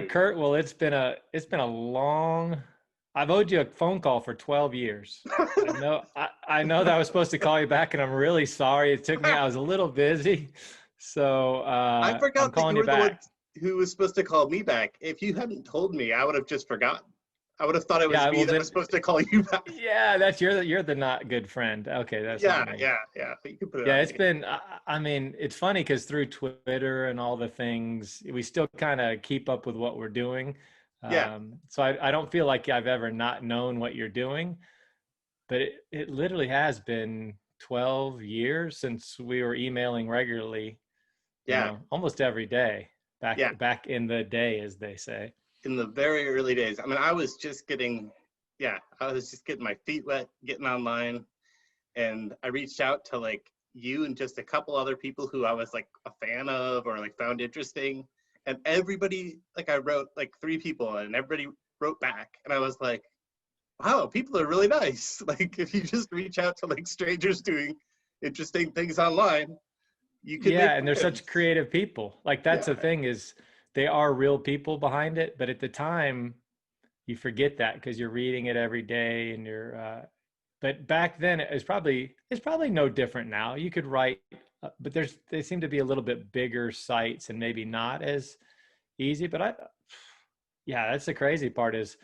Kurt, well, it's been a long. I've owed you a phone call for 12 years. I know that I was supposed to call you back, and I'm really sorry. It took me. I was a little busy, so I I'm forgot that calling you you were the one back. who was supposed to call me back. If you hadn't told me, I would have just forgotten. I would have thought it was Yeah, me well that was then, supposed to call you back. yeah, that's you're the not good friend. Okay, that's Yeah, not me. yeah, yeah. You can put it Yeah, on it's me. been. I mean, it's funny because through Twitter and all the things, we still kind of keep up with what we're doing. Yeah, So I don't feel like I've ever not known what you're doing, but it literally has been 12 years since we were emailing regularly, yeah, almost every day yeah. back in the day, as they say. In the very early days. I mean, I was just getting my feet wet, getting online, and I reached out to like you and just a couple other people who I was like a fan of or like found interesting. And everybody, like I wrote like three people and everybody wrote back. And I was like, wow, people are really nice. Like if you just reach out to like strangers doing interesting things online, you can Yeah, make and they're such friends. creative people. Like that's the Yeah, thing is they are real people behind it, but at the time you forget that because you're reading it every day and but back then it's probably no different now. You could write but they seem to be a little bit bigger sites and maybe not as easy, but yeah, that's the crazy part is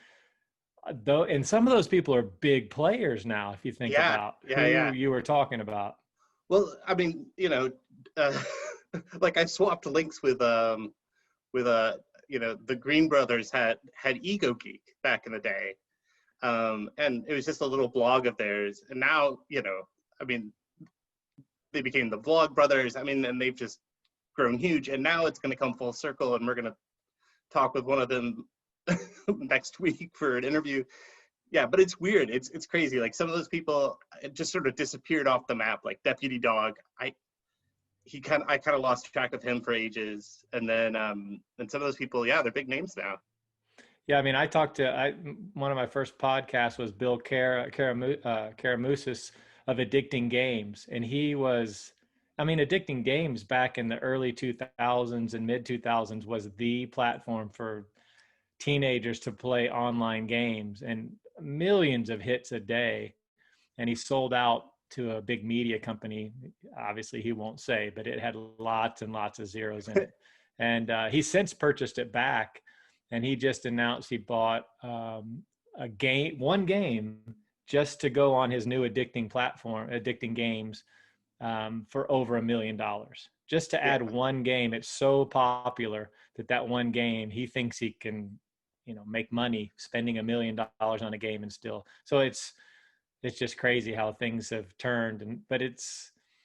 though, and some of those people are big players now if you think yeah, about yeah, who yeah. you were talking about. Well, I mean, uh, like I swapped links with the Green Brothers had Ego Geek back in the day, and it was just a little blog of theirs. And now, I mean, they became the Vlog Brothers. I mean, and they've just grown huge. And now it's going to come full circle, and we're going to talk with one of them next week for an interview. Yeah, but it's weird. It's crazy. Like some of those people just sort of disappeared off the map. Like Deputy Dog, I kind of lost track of him for ages, and then and some of those people, yeah, they're big names now. Yeah, I mean, one of my first podcasts was Bill Karamusis of Addicting Games, and I mean, Addicting Games back in the early 2000s and mid 2000s was the platform for teenagers to play online games and millions of hits a day. And he sold out to a big media company. Obviously, he won't say, but it had lots and lots of zeros in it. And he's since purchased it back. And he just announced he bought one game just to go on his new addicting platform, Addicting Games, for over $1 million. Just to Yeah, add one game, it's so popular that one game he thinks he can, make money spending $1 million on a game and still. So it's just crazy how things have turned, but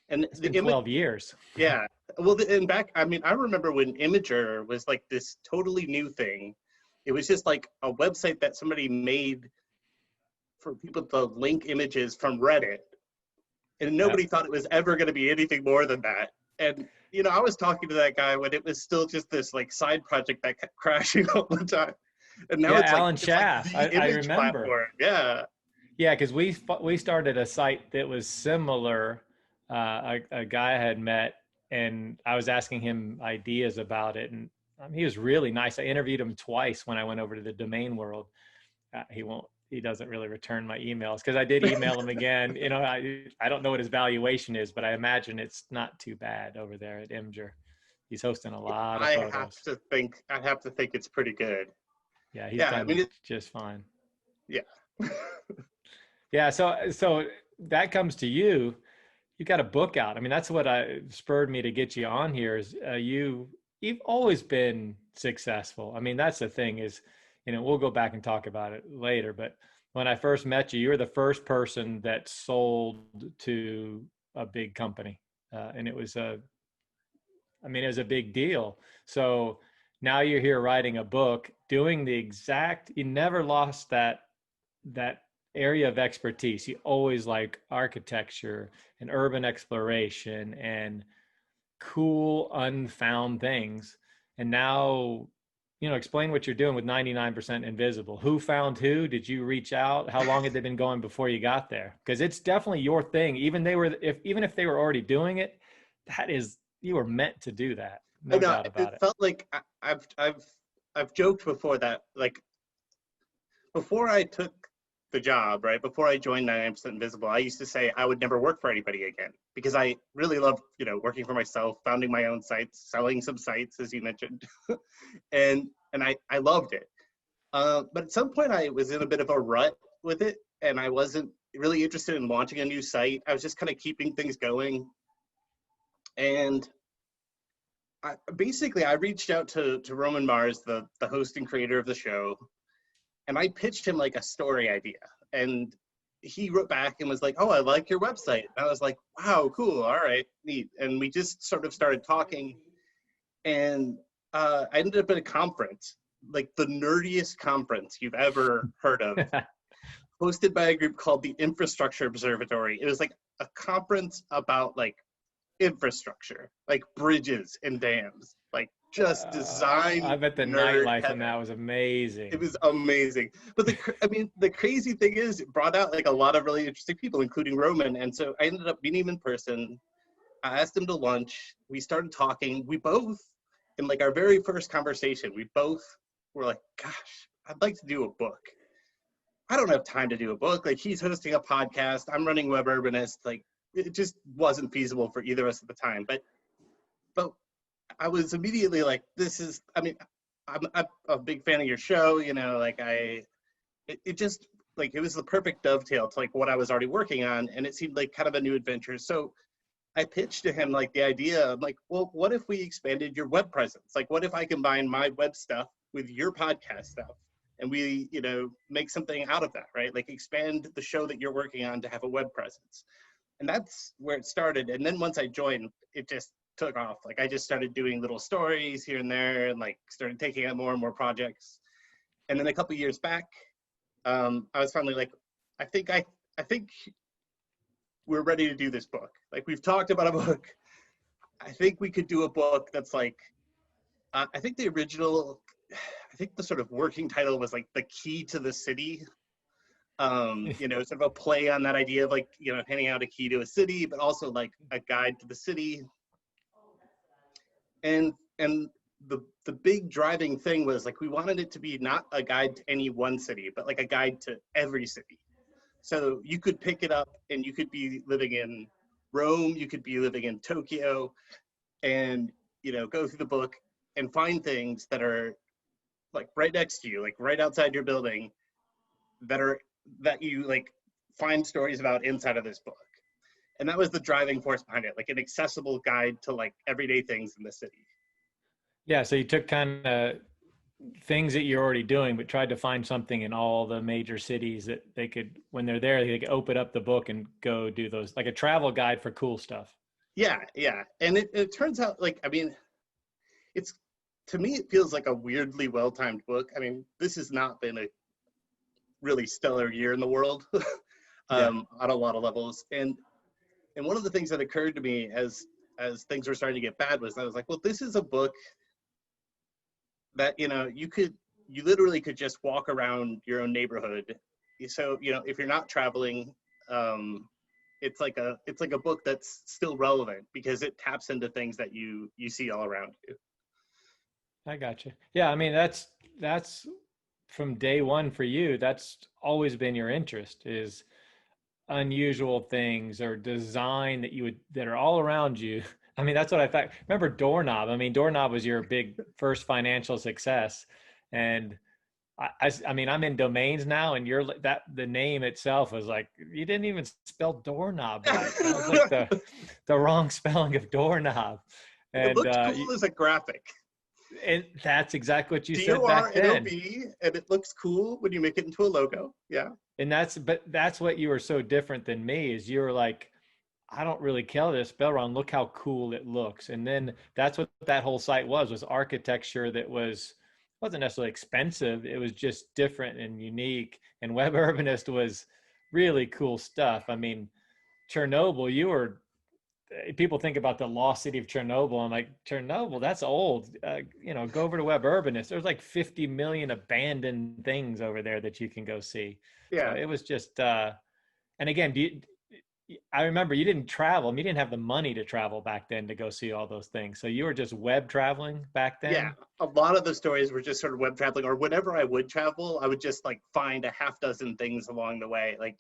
and it's the been image, 12 years. yeah. Well, and back, I mean, I remember when Imager was like this totally new thing. It was just like a website that somebody made for people to link images from Reddit, and Yeah. nobody thought it was ever going to be anything more than that. And I was talking to that guy when it was still just this like side project that kept crashing all the time, and now Yeah, it's like Alan it's like Schaff. the I image remember. platform. Yeah, Yeah, because we started a site that was similar. A guy I had met, and I was asking him ideas about it, and he was really nice. I interviewed him twice when I went over to the domain world. He doesn't really return my emails because I did email him again. I don't know what his valuation is, but I imagine it's not too bad over there at Imgur. He's hosting a lot of photos. I have to think it's pretty good. Yeah, he's Yeah, I mean, done just fine. yeah, Yeah, so that comes to you. You got a book out. I mean, that's what spurred me to get you on here. Is you've always been successful. I mean, that's the thing is, we'll go back and talk about it later. But when I first met you, you were the first person that sold to a big company, and it was it was a big deal. So now you're here writing a book, doing you never lost that area of expertise. You always like architecture and urban exploration and cool unfound things. And now, explain what you're doing with 99% invisible. Who found who? Did you reach out? How long had they been going before you got there? Because it's definitely your thing. Even if they were already doing it, you were meant to do that. I No know. doubt It about it. felt like I've I've joked before that, like, before I took the job, right, before I joined 99% Invisible, I used to say I would never work for anybody again because I really loved, working for myself, founding my own sites, selling some sites, as you mentioned, and I loved it. But at some point, I was in a bit of a rut with it, and I wasn't really interested in launching a new site. I was just kind of keeping things going, and I reached out to Roman Mars, the host and creator of the show, and I pitched him like a story idea. And he wrote back and was like, "Oh, I like your website." And I was like, "Wow, cool, all right, neat." And we just sort of started talking, and I ended up at a conference, like the nerdiest conference you've ever heard of, hosted by a group called the Infrastructure Observatory. It was like a conference about like infrastructure, like bridges and dams, like just I design bet the nerd nightlife on heaven. that was amazing. It was amazing. But the crazy thing is, it brought out like a lot of really interesting people, including Roman. And so I ended up meeting him in person. I asked him to lunch. We started talking. We both, in like our very first conversation, we both were like, "Gosh, I'd like to do a book. I don't have time to do a book. Like, he's hosting a podcast. I'm running Web Urbanist. Like, it just wasn't feasible for either of us at the time." But I was immediately like, "This is." I mean, I'm a big fan of your show. Like it just like it was the perfect dovetail to like what I was already working on, and it seemed like kind of a new adventure. So I pitched to him like the idea of like, well, what if we expanded your web presence? Like, what if I combine my web stuff with your podcast stuff, and we, make something out of that, right? Like, expand the show that you're working on to have a web presence. And that's where it started. And then once I joined, it just took off. Like, I just started doing little stories here and there, and like started taking on more and more projects. And then a couple years back, I was finally like, I think we're ready to do this book. Like, we've talked about a book. I think we could do a book that's like, I think the sort of working title was like The Key to the City. Sort of a play on that idea of like, handing out a key to a city, but also like a guide to the city. And the big driving thing was like, we wanted it to be not a guide to any one city, but like a guide to every city. So you could pick it up and you could be living in Rome, you could be living in Tokyo, and go through the book and find things that are like right next to you, like right outside your building, that you like find stories about inside of this book. And that was the driving force behind it, like an accessible guide to like everyday things in the city. Yeah, so you took kind of things that you're already doing, but tried to find something in all the major cities that they could, when they're there, they could open up the book and go do those, like a travel guide for cool stuff. Yeah. And it turns out, like, I mean, to me, it feels like a weirdly well-timed book. I mean, this has not been a really stellar year in the world on a lot of levels. And one of the things that occurred to me as things were starting to get bad was I was like, well, this is a book that, you literally could just walk around your own neighborhood. So, if you're not traveling, it's like a book that's still relevant because it taps into things that you see all around you. I got you. Yeah, I mean, that's from day one for you. That's always been your interest, is unusual things or design that are all around you. I mean, that's what I thought. Remember Doorknob? I mean, Doorknob was your big first financial success. And I mean, I'm in domains now, and the name itself was like, you didn't even spell doorknob right. That was like the wrong spelling of doorknob. And it looked cool as a graphic. And that's exactly what you said back then. DORNOB, and it looks cool when you make it into a logo. Yeah. And that's what you were so different than me, is you were like, I don't really care to spell wrong. Look how cool it looks. And then that's what that whole site was architecture that wasn't necessarily expensive. It was just different and unique. And Web Urbanist was really cool stuff. I mean, Chernobyl, people think about the lost city of Chernobyl. I'm like, Chernobyl, that's old. Go over to Web Urbanist. There's like 50 million abandoned things over there that you can go see. Yeah. So it was just, and again, I remember you didn't travel. I mean, you didn't have the money to travel back then to go see all those things. So you were just web traveling back Yeah, then. a lot of the stories were just sort of web traveling, or whenever I would travel, I would just like find a half dozen things along the way, like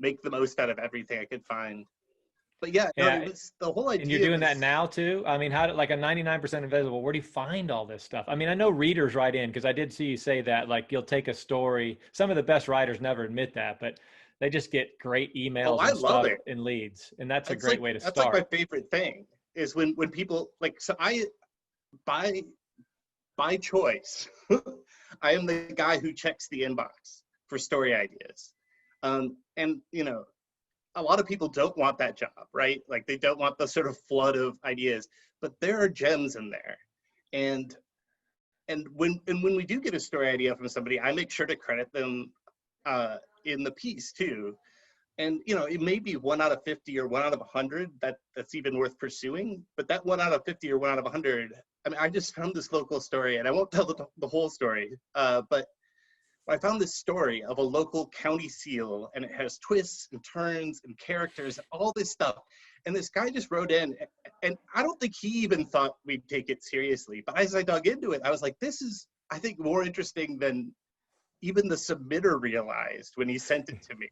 make the most out of everything I could find. But yeah, no, it Yeah. was the whole And you're idea doing that was, now too. I mean, how did like a 99% invisible, where do you find all this stuff? I mean, I know readers write in because I did see you say that, like you'll take a story. Some of the best writers never admit that, but they just get great oh, emails I and love stuff it. and leads. And that's a It's great like way to that's like my start. favorite thing is when people like, so I by by choice, I am the guy who checks the inbox for story ideas. And a lot of people don't want that job, right? Like they don't want the sort of flood of ideas, but there are gems in there. And when we do get a story idea from somebody, I make sure to credit them in the piece too. And it may be 1 out of 50 or 1 out of 100 that's even worth pursuing, but that 1 out of 50 or 1 out of 100, I mean, I just found this local story, and I won't tell the whole story, but I found this story of a local county seal, and it has twists and turns and characters and all this stuff. And this guy just wrote in, and I don't think he even thought we'd take it seriously. But as I dug into it, I was like, this is, I think, more interesting than even the submitter realized when he sent it to me.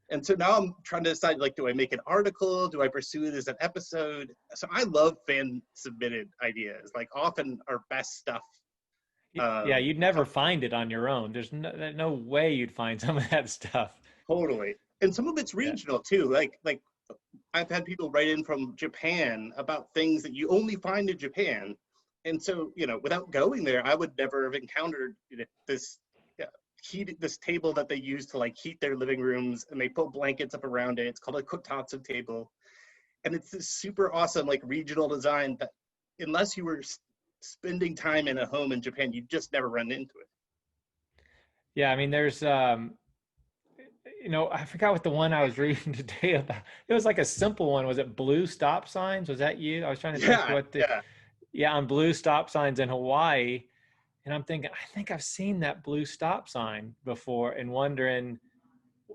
And so now I'm trying to decide, like, do I make an article? Do I pursue it as an episode? So I love fan submitted ideas. Like, often our best stuff. Yeah, Um, you'd never find it on your own. There's no way you'd find some of that stuff. Totally. And some of it's Yeah. regional too. Like I've had people write in from Japan about things that you only find in Japan. And so, without going there, I would never have encountered this this table that they use to like heat their living rooms, and they put blankets up around it. It's called a kotatsu table. And it's this super awesome like regional design that unless you were spending time in a home in Japan, you just never run into it. Yeah, I mean, there's I forgot what the one I was reading today about. It was like a simple one. Was it blue stop signs? Was that you? I was trying to think Yeah, what the, yeah. yeah, on blue stop signs in Hawaii. And I'm thinking, I think I've seen that blue stop sign before and wondering,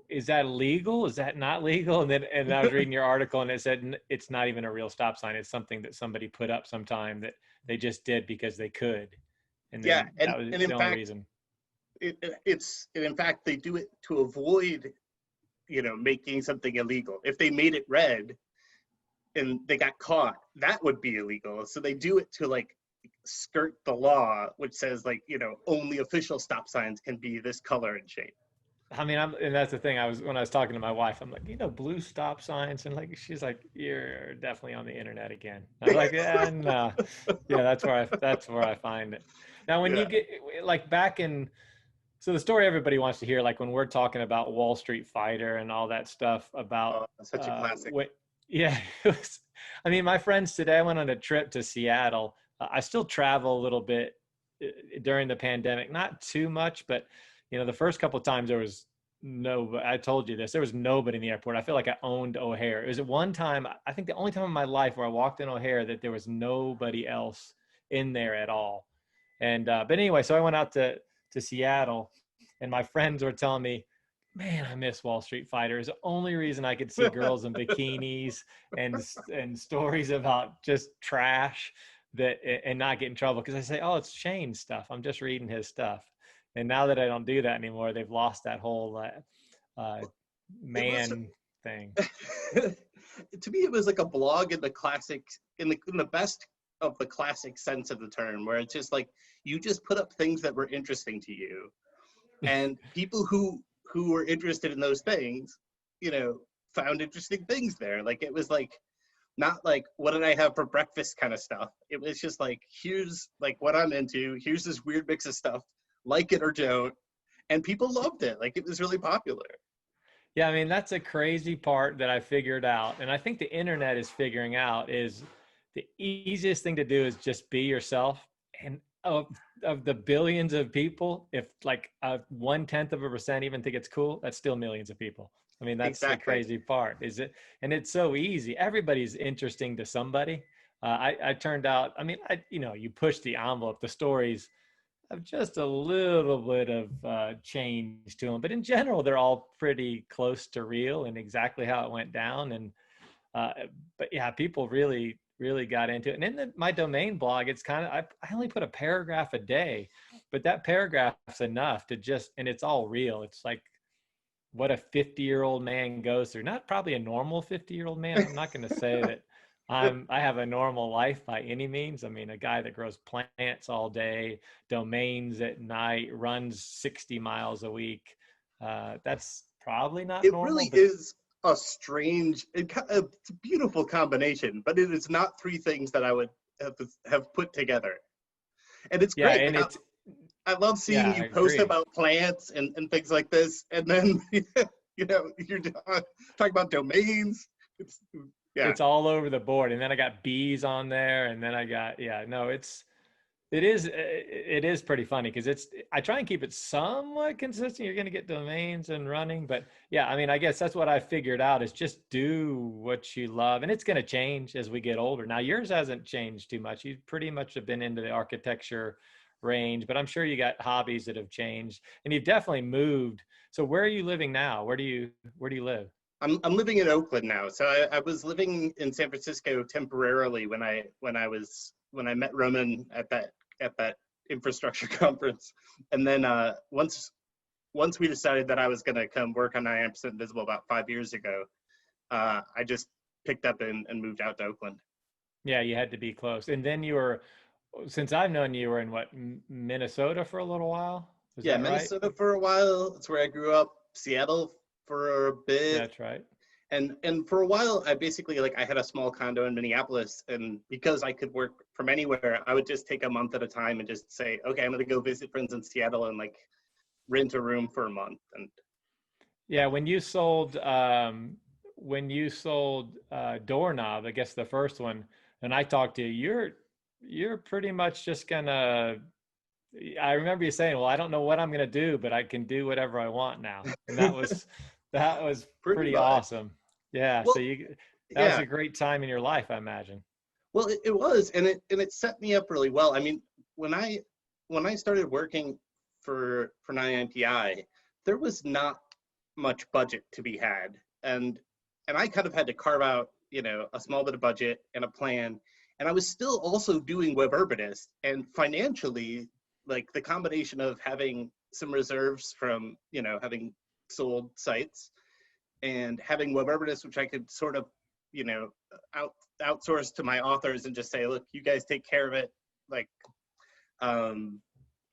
is that legal? Is that not legal? And I was reading your article and it said it's not even a real stop sign. It's something that somebody put up sometime that they just did because they could. And Yeah, then and that was and the in only fact, reason. and in fact they do it to avoid making something illegal. If they made it red and they got caught, that would be illegal. So they do it to like skirt the law, which says like only official stop signs can be this color and shape. I mean, and that's the thing. When I was talking to my wife, I'm like, blue stop signs, and like, she's like, you're definitely on the internet again. I'm like, yeah, no, yeah, that's where I find it. Now, when you Yeah. get like back in, so the story everybody wants to hear, like when we're talking about Wall Street Fighter and all that stuff about, Oh, such a classic. what, yeah, it was. I mean, my friends today, I went on a trip to Seattle. I still travel a little bit during the pandemic, not too much, but the first couple of times there was no, I told you this, there was nobody in the airport. I feel like I owned O'Hare. It was at one time, I think the only time in my life where I walked in O'Hare that there was nobody else in there at all. And, but anyway, so I went out to Seattle and my friends were telling me, man, I miss Wall Street Fighter. It's the only reason I could see girls in bikinis and stories about just trash that and not get in trouble because I say, oh, it's Shane's stuff. I'm just reading his stuff. And now that I don't do that anymore, they've lost that whole It was man thing. to me, it was like a blog in the classic, in the best of the classic sense of the term, where it's just like you just put up things that were interesting to you, and people who were interested in those things, found interesting things there. Like it was like not like what did I have for breakfast kind of stuff. It was just like here's like what I'm into. Here's this weird mix of stuff, like it or don't, and people loved it. Like it was really popular. Yeah, I mean, that's a crazy part that I figured out. And I think the internet is figuring out is the easiest thing to do is just be yourself. And of the billions of people, if like 1/10% even think it's cool, that's still millions of people. I mean, that's the Exactly. crazy part, is it? And it's so easy. Everybody's interesting to somebody. I turned out, I mean, you push the envelope, the stories. have just a little bit of change to them, but in general, they're all pretty close to real and exactly how it went down. And uh, but yeah, people really got into it. And in my domain blog, it's kind of I only put a paragraph a day, but that paragraph's enough to just, and it's all real. It's like what a 50-year-old man goes through. Not probably a normal 50-year-old man. I'm not going to say that I have a normal life by any means. I mean, a guy that grows plants all day, domains at night, runs 60 miles a week. That's probably not It normal, really but is a strange, it's a beautiful combination, but it is not three things that I would have put together. And it's yeah, great. and Like, it's, I love seeing yeah, I you post agree. about plants and things like this, and then you're talking about domains. It's yeah, It's all over the board. And then I got bees on there, and then I got, yeah, no, it is pretty funny because I try and keep it somewhat consistent. You're going to get domains and running, but yeah, I mean, I guess that's what I figured out is just do what you love, and it's going to change as we get older. Now yours hasn't changed too much. You pretty much have been into the architecture range, but I'm sure you got hobbies that have changed, and you've definitely moved. So where are you living now? Where do you live? I'm living in Oakland now. So I was living in San Francisco temporarily when I met Roman at that infrastructure conference, and then once we decided that I was going to come work on 99% Invisible about 5 years ago, I just picked up and moved out to Oakland. Yeah, you had to be close. And then you were, since I've known you, were in what, Minnesota for a little while? Is Yeah, that right? Minnesota for a while. That's where I grew up. Seattle for a bit. That's right. And for a while, I basically, like, I had a small condo in Minneapolis, and because I could work from anywhere, I would just take a month at a time and just say, okay, I'm going to go visit friends in Seattle and like rent a room for a month. And Yeah, when you sold Doorknob, I guess the first one, and I talked to you, you're pretty much just gonna, I remember you saying, well, I don't know what I'm gonna do, but I can do whatever I want now. And that was pretty pretty much. awesome. Yeah, so Well, that was yeah. a great time in your life, I imagine. Well, it was, and it set me up really well. I mean, when I started working for 99PI, there was not much budget to be had, and I kind of had to carve out, a small bit of budget and a plan, and I was still also doing Web Urbanist, and financially, like the combination of having some reserves from having sold sites and having Web Urbanist, which I could sort of, you know, out outsource to my authors and just say, look, you guys take care of it, like, um,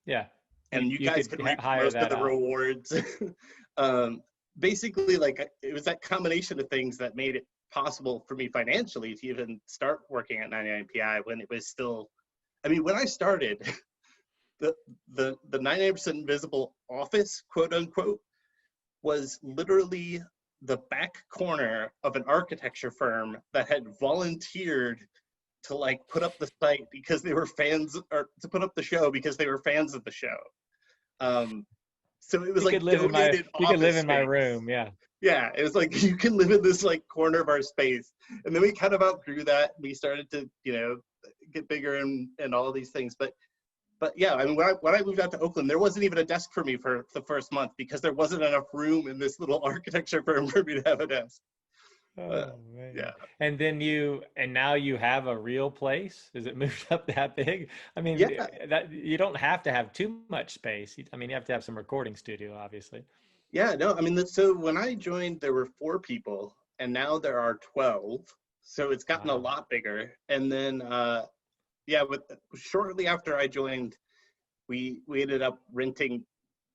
Yeah, you and you you guys could can reap hire most of that the out. rewards. um, Basically, like, it was that combination of things that made it possible for me financially to even start working at 99PI when it was still. I mean, when I started, the the 99% Invisible office, quote unquote, was literally the back corner of an architecture firm that had volunteered to like put up the site because they were fans, or to put up the show because they were fans of the show. Um, so it was You could like live in my donated you could live office in my space. room. Yeah. Yeah, it was like you can live in this like corner of our space. And then we kind of outgrew that. We started to, get bigger and all of these things. But yeah, I mean, when I moved out to Oakland, there wasn't even a desk for me for the first month because there wasn't enough room in this little architecture firm for me to have a desk. Uh, Oh man. yeah, And now you have a real place? Is it moved up that big? I mean, yeah, that you don't have to have too much space. I mean, you have to have some recording studio, obviously. yeah. No, I mean, so when I joined, there were 4 people, and now there are 12. So it's gotten a Wow. lot bigger. And then, yeah, with shortly after I joined, we ended up renting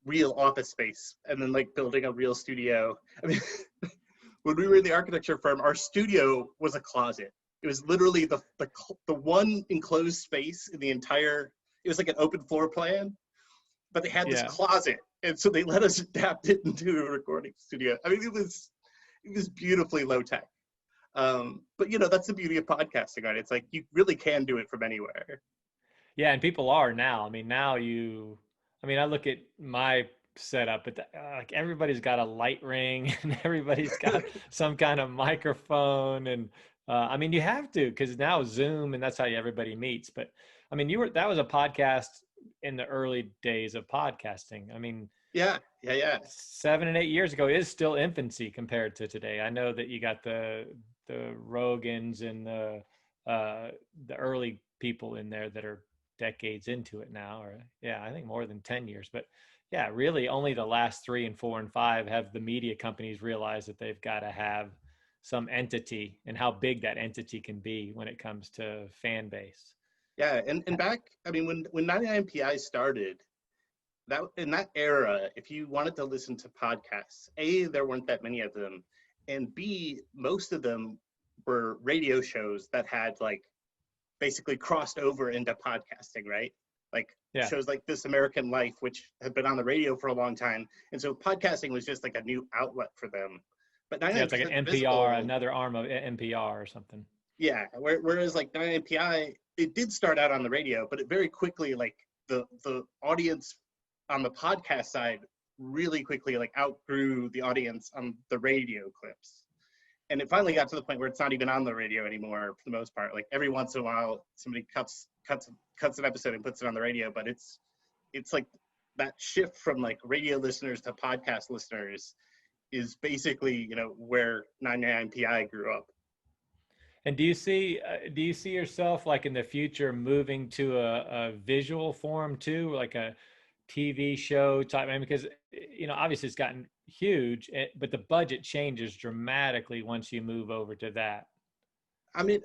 real office space and then like building a real studio. I mean, when we were in the architecture firm, our studio was a closet. It was literally the one enclosed space in the entire. It was like an open floor plan, but they had this Yeah. closet, and so they let us adapt it into a recording studio. I mean, it was beautifully low tech. But that's the beauty of podcasting, right? It's like you really can do it from anywhere. Yeah, and people are now. I mean, I mean, I look at my setup, but like everybody's got a light ring and everybody's got some kind of microphone, and I mean, you have to because now Zoom and that's how everybody meets. But I mean, that was a podcast in the early days of podcasting. I mean, Yeah, yeah, yeah. 7 and 8 years ago is still infancy compared to today. I know that you got the Rogans and the early people in there that are decades into it now, or yeah, I think more than 10 years. But yeah, really only the last 3 and 4 and 5 have the media companies realized that they've got to have some entity and how big that entity can be when it comes to fan base. Yeah, and back, I mean, when 99PI started, that in that era, if you wanted to listen to podcasts, A, there weren't that many of them, and B, most of them were radio shows that had like basically crossed over into podcasting, right? Like Yeah. shows like This American Life, which had been on the radio for a long time, and so podcasting was just like a new outlet for them. But Yeah, it's like 99% an NPR, Invisible, another arm of NPR or something. yeah. Whereas like 99PI, it did start out on the radio, but it very quickly like the audience on the podcast side really quickly like outgrew the audience on the radio clips. And it finally got to the point where it's not even on the radio anymore for the most part. Like every once in a while, somebody cuts an episode and puts it on the radio, but it's like that shift from like radio listeners to podcast listeners is basically, you know, where 99PI grew up. And do you see yourself like in the future moving to a visual form too, like a TV show type? I mean, because you know, obviously it's gotten huge, but the budget changes dramatically once you move over to that. I mean,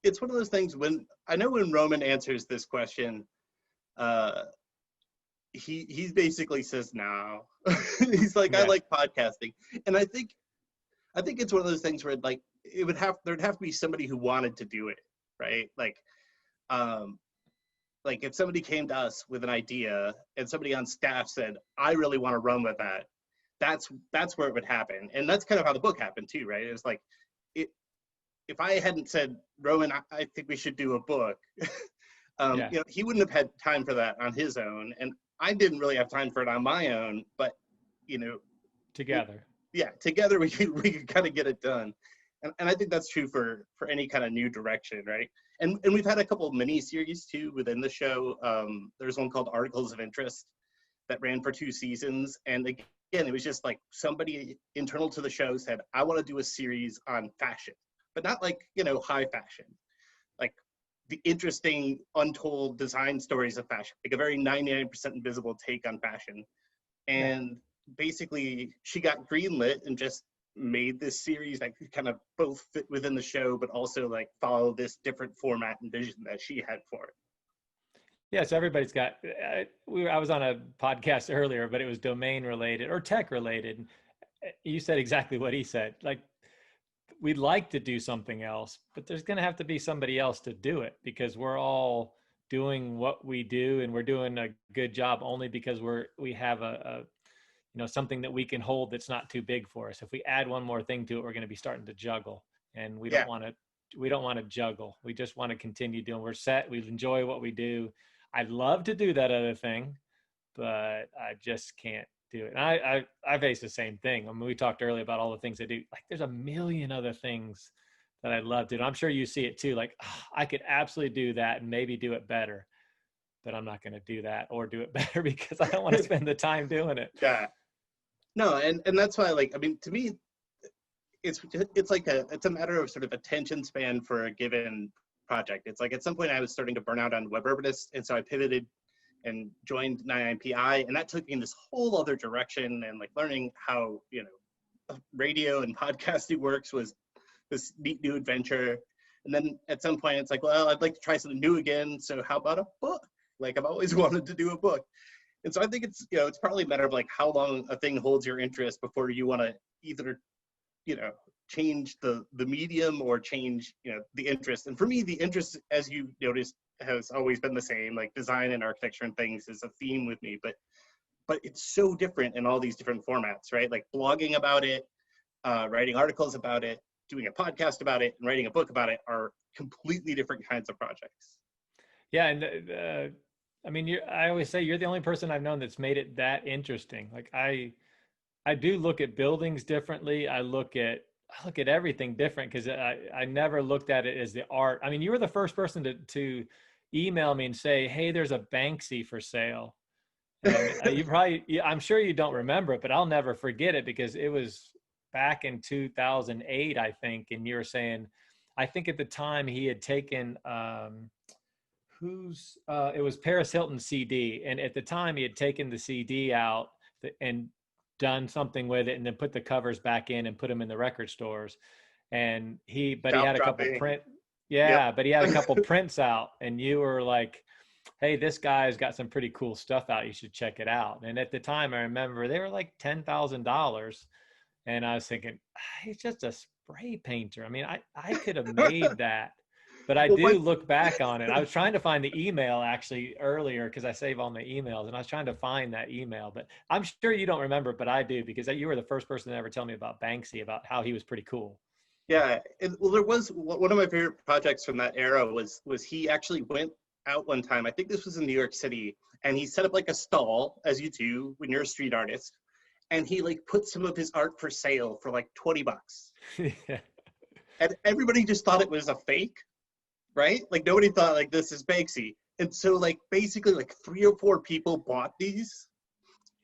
it's one of those things when Roman answers this question, he basically says no. He's like, Yeah. I like podcasting, and I think it's one of those things where like there'd have to be somebody who wanted to do it, right? Like if somebody came to us with an idea and somebody on staff said, I really want to run with that, that's where it would happen. And that's kind of how the book happened too, right? It's like if I hadn't said, Roman, I think we should do a book, Yeah. you know, he wouldn't have had time for that on his own, and I didn't really have time for it on my own. But you know, Together. together we could kind of get it done. And I think that's true for any kind of new direction, right? And we've had a couple of mini series too within the show. There's one called Articles of Interest that ran for 2 seasons, and again, it was just like somebody internal to the show said, I want to do a series on fashion, but not like, you know, high fashion, like the interesting untold design stories of fashion, like a very 99% invisible take on fashion. And basically she got greenlit and just made this series that could kind of both fit within the show, but also like follow this different format and vision that she had for it. Yeah, so everybody's got. I was on a podcast earlier, but it was domain related or tech related. You said exactly what he said. Like, we'd like to do something else, but there's going to have to be somebody else to do it because we're all doing what we do and we're doing a good job only because we have a you know, something that we can hold that's not too big for us. If we add one more thing to it, we're going to be starting to juggle, and we don't want to juggle. We just want to continue doing. We're set. We enjoy what we do. I'd love to do that other thing, but I just can't do it. And I face the same thing. I mean, we talked earlier about all the things I do. Like, there's a million other things that I'd love to do. I'm sure you see it too. Like, I could absolutely do that and maybe do it better, but I'm not going to do that or do it better because I don't want to spend the time doing it. Yeah. No, and that's why, like, I mean, to me, it's like it's a matter of sort of attention span for a given project. It's like at some point I was starting to burn out on Web Urbanist, and so I pivoted and joined 99PI, and that took me in this whole other direction, and like learning how, you know, radio and podcasting works was this neat new adventure. And then at some point it's like, well, I'd like to try something new again, so how about a book? Like, I've always wanted to do a book. And so I think it's, you know, it's probably a matter of like how long a thing holds your interest before you want to either, you know, change the medium or change, you know, the interest. And for me, the interest, as you noticed, has always been the same. Like design and architecture and things is a theme with me, but it's so different in all these different formats, right? Like blogging about it, writing articles about it, doing a podcast about it, and writing a book about it are completely different kinds of projects. Yeah, and I mean, I always say you're the only person I've known that's made it that interesting. Like I do look at buildings differently. I look at everything different because I never looked at it as the art. I mean, you were the first person to email me and say, hey, there's a Banksy for sale. And I'm sure you don't remember it, but I'll never forget it because it was back in 2008, I think. And you were saying, I think at the time he had taken, it was Paris Hilton's CD. And at the time he had taken the CD out and done something with it and then put the covers back in and put them in the record stores. But he Job had a couple dropping. Yep. but he had a couple prints out and you were like, hey, this guy's got some pretty cool stuff out. You should check it out. And at the time, I remember they were like $10,000. And I was thinking, he's just a spray painter. I mean, I could have made that. But I Well, do look back on it. I was trying to find the email actually earlier because I save all my emails. And I was trying to find that email. But I'm sure you don't remember, but I do because you were the first person to ever tell me about Banksy, about how he was pretty cool. yeah. Well, there was one of my favorite projects from that era was he actually went out one time. I think this was in New York City, and he set up like a stall, as you do when you're a street artist, and he like put some of his art for sale for like $20. Yeah. And everybody just thought it was a fake, right? Like nobody thought like this is Banksy. And so like basically like 3 or 4 people bought these,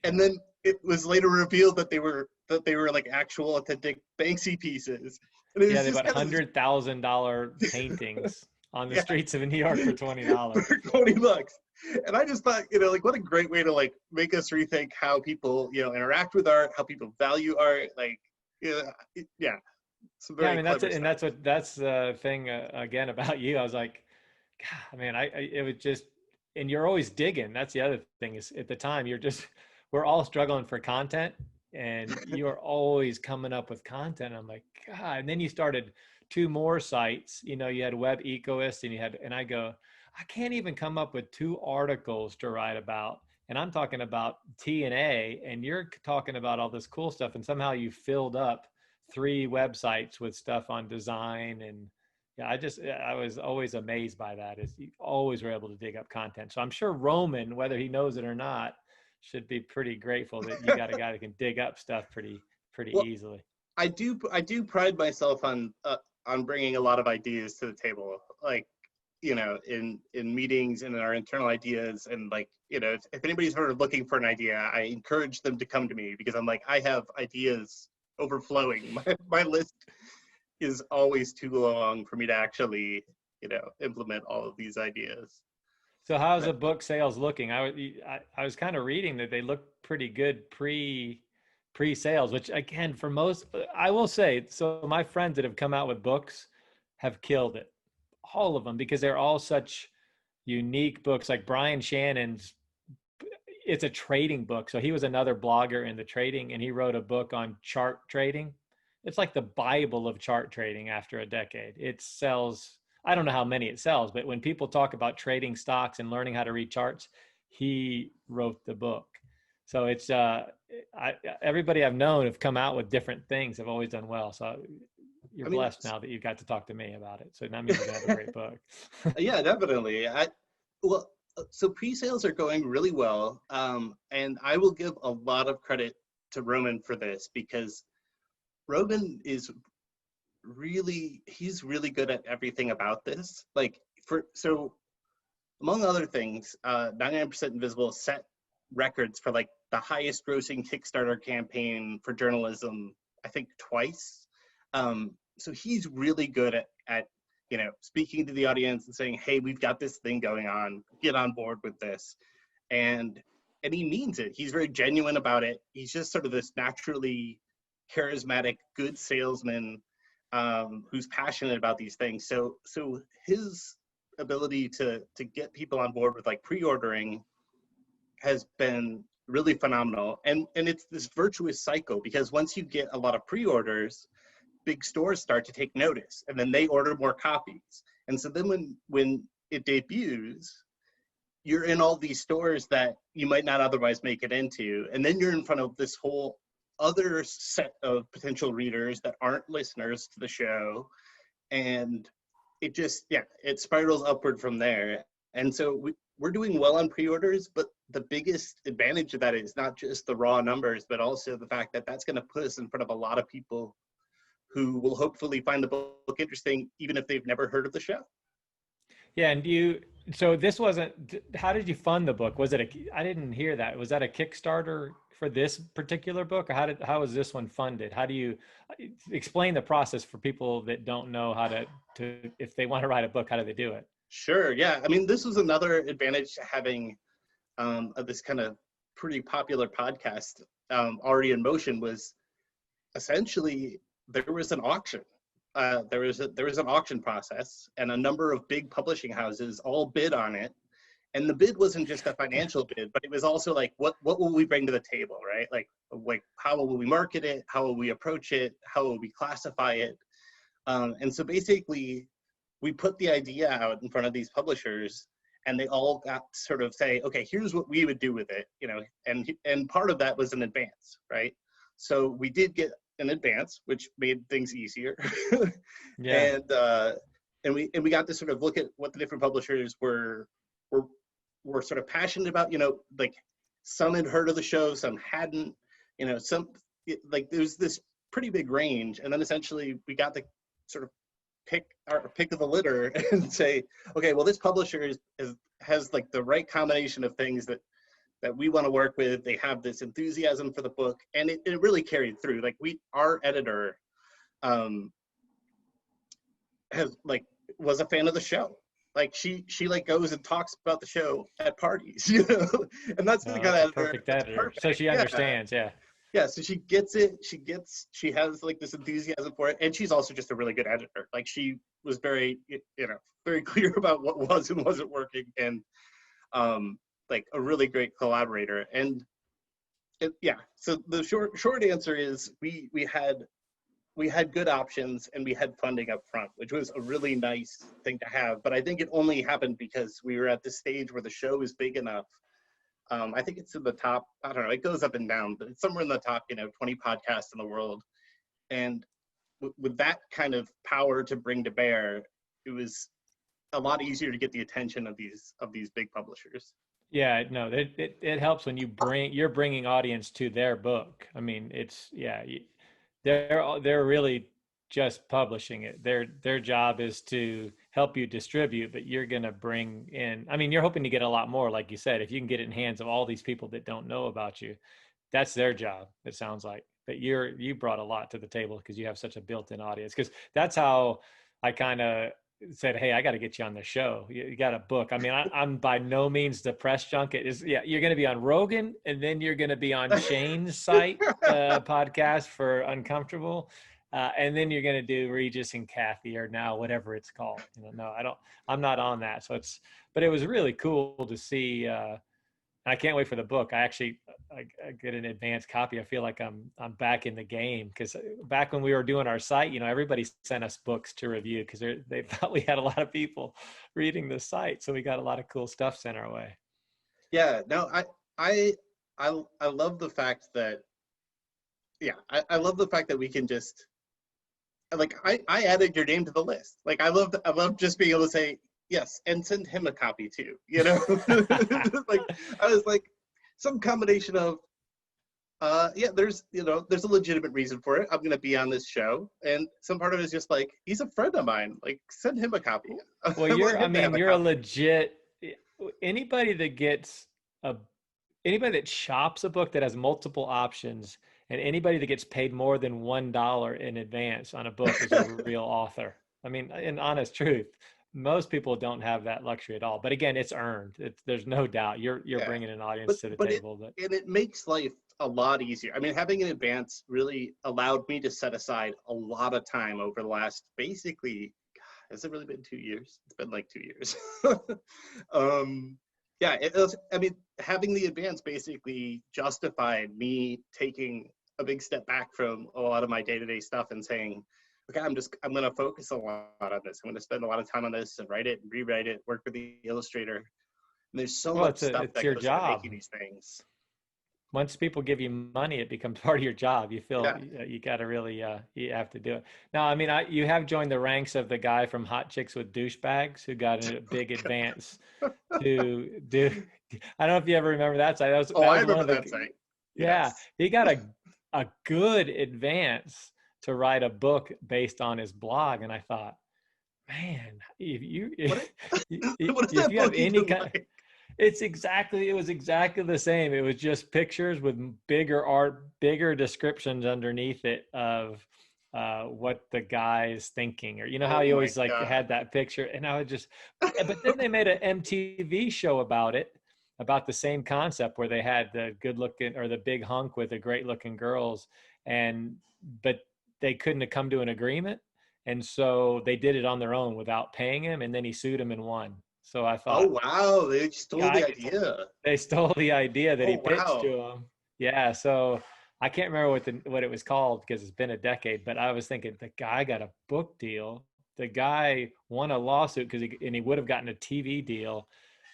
and then it was later revealed that they were like actual authentic Banksy pieces. And it was They just bought kind of $100,000 paintings on the yeah, streets of New York for $20. for $20. And I just thought, like what a great way to like make us rethink how people, interact with art, how people value art. Like, yeah, it's Yeah, I very mean clever stuff. that's the thing again about you. I was like, God, man, it was just, and you're always digging. That's the other thing is at the time we're all struggling for content, and you're always coming up with content. I'm like, God, and then you started 2 more sites. You had Web Ecoist, and I go, I can't even come up with 2 articles to write about. And I'm talking about T&A, and you're talking about all this cool stuff, and somehow you filled up 3 websites with stuff on design. And yeah, I was always amazed by that, is you always were able to dig up content. So I'm sure Roman, whether he knows it or not, should be pretty grateful that you got a guy that can dig up stuff pretty Well, easily. I do pride myself on bringing a lot of ideas to the table, like in meetings and in our internal ideas, and like if anybody's ever looking for an idea, I encourage them to come to me because I'm like, I have ideas overflowing. My list is always too long for me to actually implement all of these ideas. So how's But the book sales looking? I was kind of reading that they look pretty good pre-sales, which again, for most, I will say, so my friends that have come out with books have killed it, all of them, because they're all such unique books. Like Brian Shannon's, it's a trading book. So he was another blogger in the trading, and he wrote a book on chart trading. It's like the Bible of chart trading after a decade. It sells, I don't know how many it sells, but when people talk about trading stocks and learning how to read charts, he wrote the book. So it's everybody I've known have come out with different things, have always done well. So you're I mean, blessed now that you got to talk to me about it. So that means you're gonna have a great book. yeah, definitely. Well, so pre-sales are going really well, and I will give a lot of credit to Roman for this because Roman is he's really good at everything about this. Like so among other things, 99% Invisible set records for like the highest grossing Kickstarter campaign for journalism, I think twice. So he's really good at speaking to the audience and saying, hey, we've got this thing going on, get on board with this. And he means it. He's very genuine about it. He's just sort of this naturally charismatic, good salesman who's passionate about these things. So his ability to get people on board with like pre-ordering has been really phenomenal. And it's this virtuous cycle because once you get a lot of pre-orders, big stores start to take notice and then they order more copies. And so then when it debuts, you're in all these stores that you might not otherwise make it into. And then you're in front of this whole other set of potential readers that aren't listeners to the show. And it just, it spirals upward from there. And so we're doing well on pre-orders, but the biggest advantage of that is not just the raw numbers, but also the fact that that's going to put us in front of a lot of people who will hopefully find the book interesting, even if they've never heard of the show. Yeah, and So this wasn't, how did you fund the book? Was it I didn't hear that. Was that a Kickstarter for this particular book, or how was this one funded? How do you explain the process for people that don't know how if they want to write a book, how do they do it? Sure. Yeah. I mean, this was another advantage to having this kind of pretty popular podcast already in motion was essentially there was an auction. There was an auction process, and a number of big publishing houses all bid on it. And the bid wasn't just a financial bid, but it was also like, what will we bring to the table, right? Like how will we market it? How will we approach it? How will we classify it? And so basically, we put the idea out in front of these publishers, and they all got to sort of say, okay, here's what we would do with it, you know. And part of that was an advance, right? So we did get an advance, which made things easier. Yeah. And we got to sort of look at what the different publishers were sort of passionate about, you know, like some had heard of the show, some hadn't, you know, like there's this pretty big range. And then essentially we got to sort of pick of the litter and say, okay, well, this publisher has like the right combination of things that we want to work with. They have this enthusiasm for the book, and it really carried through. Like our editor was a fan of the show. Like she like goes and talks about the show at parties, you know, and that's the No, kind of that's a editor perfect that's editor. So perfect. she understands. Yeah. Yeah, so she gets it. She has like this enthusiasm for it, and she's also just a really good editor. Like she was very, you know, very clear about what was and wasn't working, and like a really great collaborator. And yeah, so the short answer is we had good options, and we had funding up front, which was a really nice thing to have. But I think it only happened because we were at this stage where the show is big enough. I think it's in the top, I don't know, it goes up and down, but it's somewhere in the top, you know, 20 podcasts in the world. And with that kind of power to bring to bear, it was a lot easier to get the attention of these big publishers. Yeah, no, it helps when you're bringing audience to their book. I mean, it's, yeah, they're really just publishing it. Their job is to help you distribute, but you're going to bring in, I mean, you're hoping to get a lot more, like you said, if you can get it in hands of all these people that don't know about you, that's their job. It sounds like that you brought a lot to the table because you have such a built-in audience. Because that's how I kind of said, hey, I got to get you on the show. You got a book. I mean, I'm by no means the press junket. Is, yeah, you're going to be on Rogan, and then you're going to be on Shane's site podcast for Uncomfortable, and then you're going to do Regis and Kathy, or now whatever it's called. You know, no, I'm not on that. So but it was really cool to see. I can't wait for the book. I get an advanced copy. I feel like I'm back in the game, because back when we were doing our site, you know, everybody sent us books to review because they thought we had a lot of people reading the site, so we got a lot of cool stuff sent our way. Yeah, no, I love the fact that, yeah, I love the fact that we can just, like, I added your name to the list. Like I love just being able to say yes and send him a copy too, you know. Like I was like, some combination of yeah, there's a legitimate reason for it. I'm gonna be on this show, and some part of it is just like, he's a friend of mine, like send him a copy. Well, you're a legit, anybody that gets a anybody that shops a book that has multiple options, and anybody that gets paid more than $1 in advance on a book is a real author. I mean, in honest truth, most people don't have that luxury at all. But again, it's earned. There's no doubt you're Yeah, bringing an audience to the table. it makes life a lot easier. I mean, having an advance really allowed me to set aside a lot of time over the last, basically, has it really been 2 years? It's been like 2 years. Yeah, I mean, having the advance basically justified me taking a big step back from a lot of my day-to-day stuff and saying, okay, I'm going to focus a lot on this. I'm going to spend a lot of time on this and write it and rewrite it, work with the illustrator. And there's so Well, much stuff it's that your goes into job. making these things. Once people give you money, it becomes part of your job. You feel Yeah. you got to really, you have to do it. Now, I mean, you have joined the ranks of the guy from Hot Chicks with Douchebags who got a big advance to do. I don't know if you ever remember that site. Oh, That I was one remember of the, that site. yeah, Yes. he got a good advance to write a book based on his blog. And I thought, man, if you What what is if that you have book any even kind, like? it was exactly the same. It was just pictures with bigger art, bigger descriptions underneath it of what the guy is thinking, or you know how Oh you my always like God. had that picture, and I would just, but then they made an MTV show about it, about the same concept where they had the good looking or the big hunk with the great looking girls, and but they couldn't have come to an agreement, and so they did it on their own without paying him, and then he sued him and won. So I Oh thought, wow, they stole guy the gets, idea. they stole the idea that Oh he pitched wow. to him. Yeah, so I can't remember what it was called because it's been a decade. But I was thinking the guy got a book deal. The guy won a lawsuit and he would have gotten a TV deal.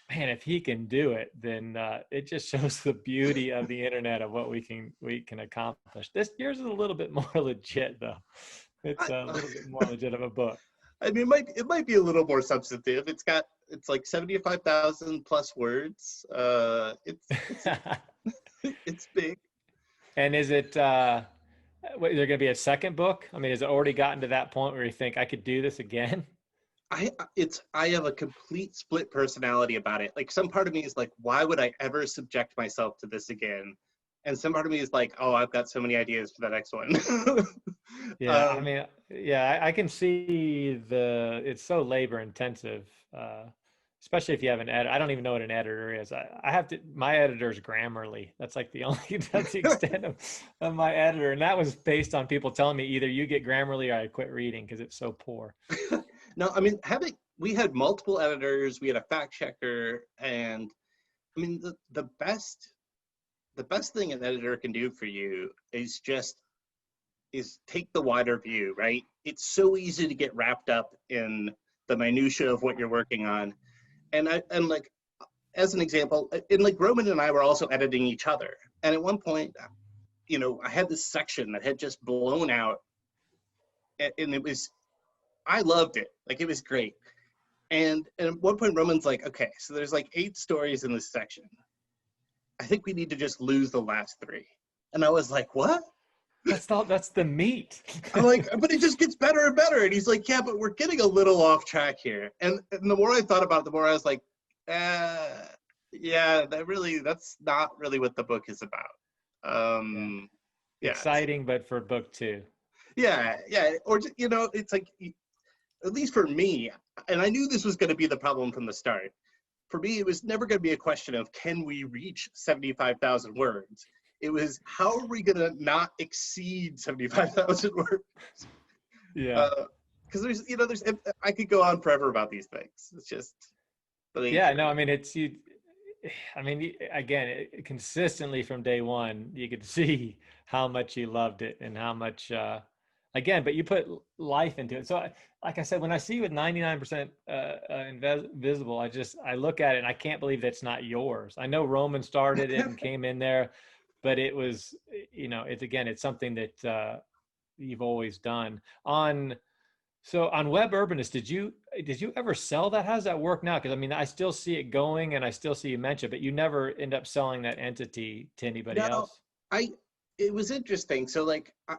Man, if he can do it, then it just shows the beauty of the internet of what we can accomplish. This yours is a little bit more legit though. It's I, a little bit more legit of a book. I mean, it might be a little more substantive. It's like 75,000 plus words. It's big. And is it is there going to be a second book? I mean, has it already gotten to that point where you think I could do this again? I have a complete split personality about it. Like some part of me is like, why would I ever subject myself to this again? And some part of me is like, oh, I've got so many ideas for the next one. Yeah, I um, mean, yeah, I can see it's so labor intensive, especially if you have an edit. I don't even know what an editor is. I have to, my editor is Grammarly. That's like the only, that's the extent of my editor. And that was based on people telling me either you get Grammarly or I quit reading because it's so poor. no, I mean, we had multiple editors, we had a fact checker, and I mean, the best thing an editor can do for you is take the wider view, right? It's so easy to get wrapped up in the minutia of what you're working on. And like as an example, and like Roman and I were also editing each other. And at one point, I had this section that had just blown out, and I loved it. Like it was great. And at one point, Roman's like, okay, so there's like 8 stories in this section. I think we need to just lose the last 3. And I was like, what? That's the meat. I'm like, but it just gets better and better. And he's like, yeah, but we're getting a little off track here. And the more I thought about it, the more I was like, yeah, that's not really what the book is about. Yeah. Yeah, Exciting, but for book 2. yeah. Or, it's like, at least for me, and I knew this was going to be the problem from the start. For me, it was never going to be a question of, can we reach 75,000 words? It was, how are we going to not exceed 75,000 words? Yeah. Because I could go on forever about these things. It's just the Yeah, nature no, of I it. mean, I mean, again, consistently from day one, you could see how much you loved it and how much, again, but you put life into it. So, like I said, when I see you with 99% invisible, I look at it and I can't believe that's not yours. I know Roman started it and came in there, but it was, it's something that you've always done. On Web Urbanist, did you ever sell that? How does that work now? Because I mean, I still see it going, and I still see you mention, but you never end up selling that entity to anybody No, else. I. It was interesting. So like, I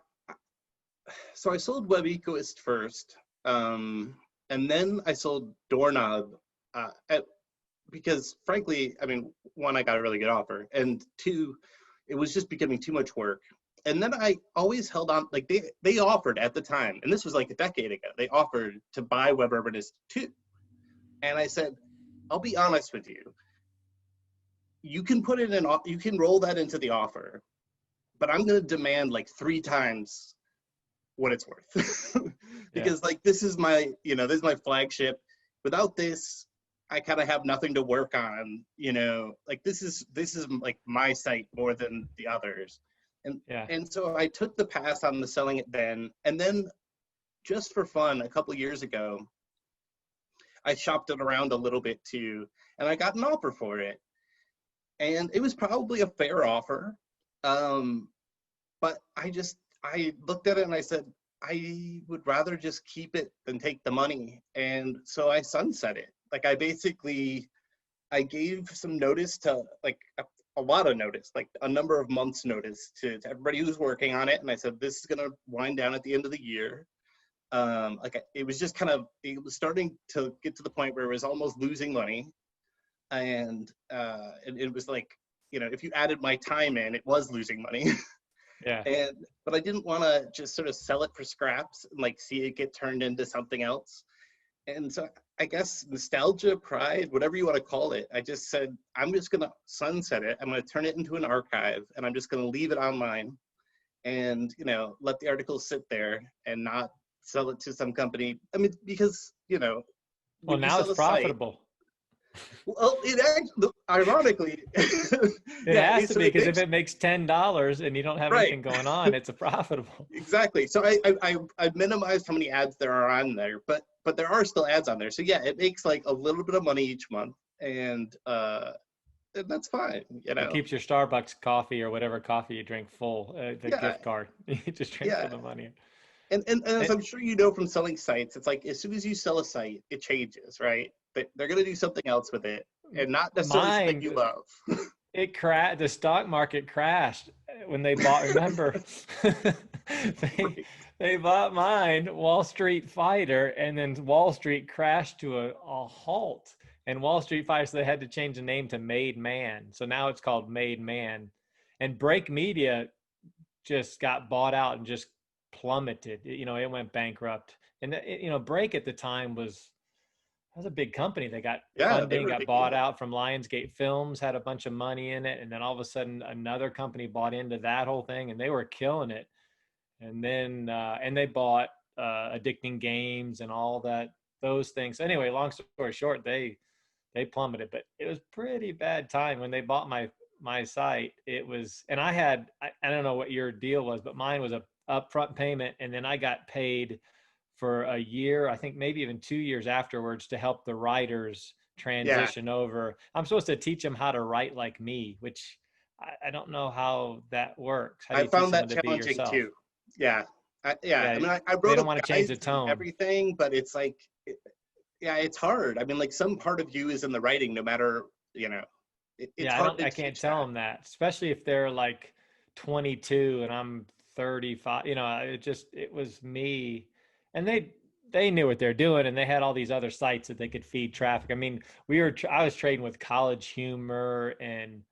sold Web Ecoist first, and then I sold Doorknob, because frankly, I mean, one, I got a really good offer, and 2, it was just becoming too much work. And then I always held on, like they offered at the time, and this was like a decade ago, they offered to buy Web Urbanist 2. And I said, I'll be honest with you. You can you can roll that into the offer, but I'm going to demand like 3 times what it's worth. Yeah, Because like, this is my flagship. Without this, I kind of have nothing to work on, like this is like my site more than the others. And yeah, and so I took the pass on the selling it then. And then just for fun, a couple of years ago, I shopped it around a little bit too, and I got an offer for it. And it was probably a fair offer. Um, but I looked at it and I said, I would rather just keep it than take the money. And so I sunset it. Like I gave some notice to, like, a lot of notice, like a number of months notice to everybody who's working on it. And I said, this is going to wind down at the end of the year. it was just kind of, it was starting to get to the point where it was almost losing money. And it was like, you know, if you added my time in, it was losing money. Yeah. But I didn't want to just sort of sell it for scraps and like see it get turned into something else. And so I guess nostalgia, pride, whatever you want to call it, I just said, I'm just going to sunset it. I'm going to turn it into an archive, and I'm just going to leave it online and, you know, let the articles sit there and not sell it to some company. I mean, because, you know, Well, when you now sell it's a site, profitable. well, it actually, ironically, It yeah, has to so be, it because if makes, it makes $10 and you don't have right, anything going on, it's a profitable. exactly. So I minimized how many ads there are on there, but there are still ads on there. So yeah, it makes like a little bit of money each month, and that's fine, you It know. keeps your Starbucks coffee or whatever coffee you drink full, the Yeah, gift card. You just transfer yeah. the money. And as And I'm sure you know from selling sites, it's like as soon as you sell a site, it changes, right? They're going to do something else with it, and not necessarily something mine, you love. the stock market crashed when they bought, remember, they, Right. they bought mine, Wall Street Fighter, and then Wall Street crashed to a halt. And Wall Street Fighter, so they had to change the name to Made Man. So now it's called Made Man. And Break Media just got bought out and just plummeted. You know, it went bankrupt. And you know, Break at the time was a big company. They got Yeah, they funding, were a got big bought deal. out from Lionsgate Films, had a bunch of money in it, and then all of a sudden another company bought into that whole thing, and they were killing it. And then and they bought Addicting Games and all that, those things. Anyway, long story short, they plummeted, but it was pretty bad time when they bought my site. It was, and I don't know what your deal was, but mine was a upfront payment, and then I got paid for a year, I think maybe even 2 years afterwards, to help the writers Yeah, transition over. I'm supposed to teach them how to write like me, which I don't know how that works. How do I you teach found someone that to be challenging yourself? too. Yeah, yeah. I Yeah, mean, I they wrote don't up want to change guides the and tone. everything, but it's like, yeah, it's hard. I mean, like some part of you is in the writing, no matter, you know, it's Yeah, hard to I can't teach tell that. them that, especially if they're like 22 and I'm 35. You know, it was me, and they knew what they're doing, and they had all these other sites that they could feed traffic. I mean, I was trading with College Humor, and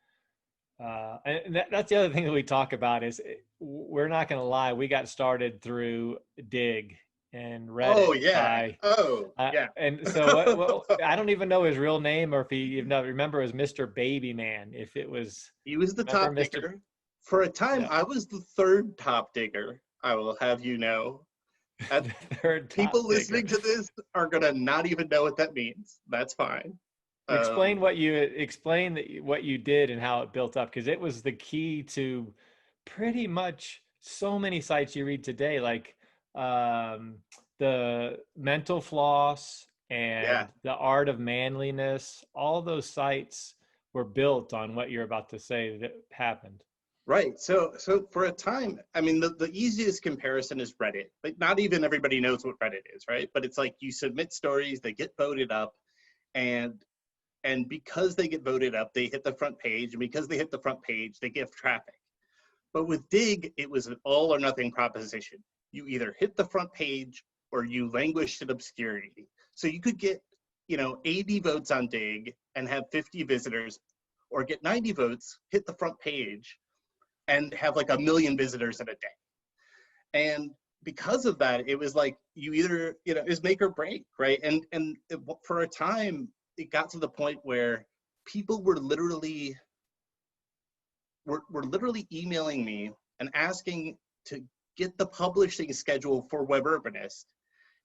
that's the other thing that we talk about is we're not going to lie. We got started through Dig and Reddit Oh yeah. by Oh yeah. and so what I don't even know his real name, or if he even remember, it was Mr. Baby Man. If it was, He was the remember top Mr. digger. For a time, Yeah, I was the third top digger. I will have you know. Uh, the third People top digger. listening to this are gonna not even know what that means. That's fine. Explain Um, what you did and how it built up, because it was the key to pretty much so many sites you read today, like um, the Mental Floss yeah, and the Art of Manliness. All those sites were built on what you're about to say that happened. right. So for a time, I mean, the easiest comparison is Reddit. Like, not even everybody knows what Reddit is, right? But it's like you submit stories, they get voted up, and because they get voted up, they hit the front page, and because they hit the front page, they get traffic. But with Dig, it was an all or nothing proposition. You either hit the front page or you languished in obscurity. So you could get, you know, 80 votes on Dig and have 50 visitors, or get 90 votes, hit the front page, and have like 1 million visitors in a day. And because of that, it was like you either, you know, is make or break, right? For a time, it got to the point where people were literally emailing me and asking to get the publishing schedule for Web Urbanist,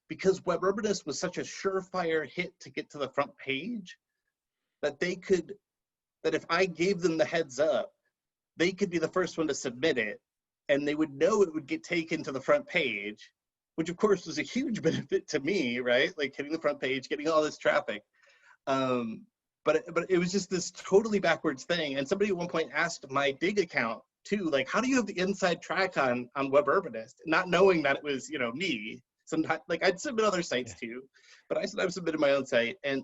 because Web Urbanist was such a surefire hit to get to the front page that that if I gave them the heads up, they could be the first one to submit it, and they would know it would get taken to the front page, which of course was a huge benefit to me, right? Like hitting the front page, getting all this traffic. Um, but it was just this totally backwards thing. And somebody at one point asked my Dig account too, like, how do you have the inside track on Web Urbanist, not knowing that it was, you know, me. Sometimes, like, I'd submit other sites Yeah. too, but I sometimes submitted my own site, and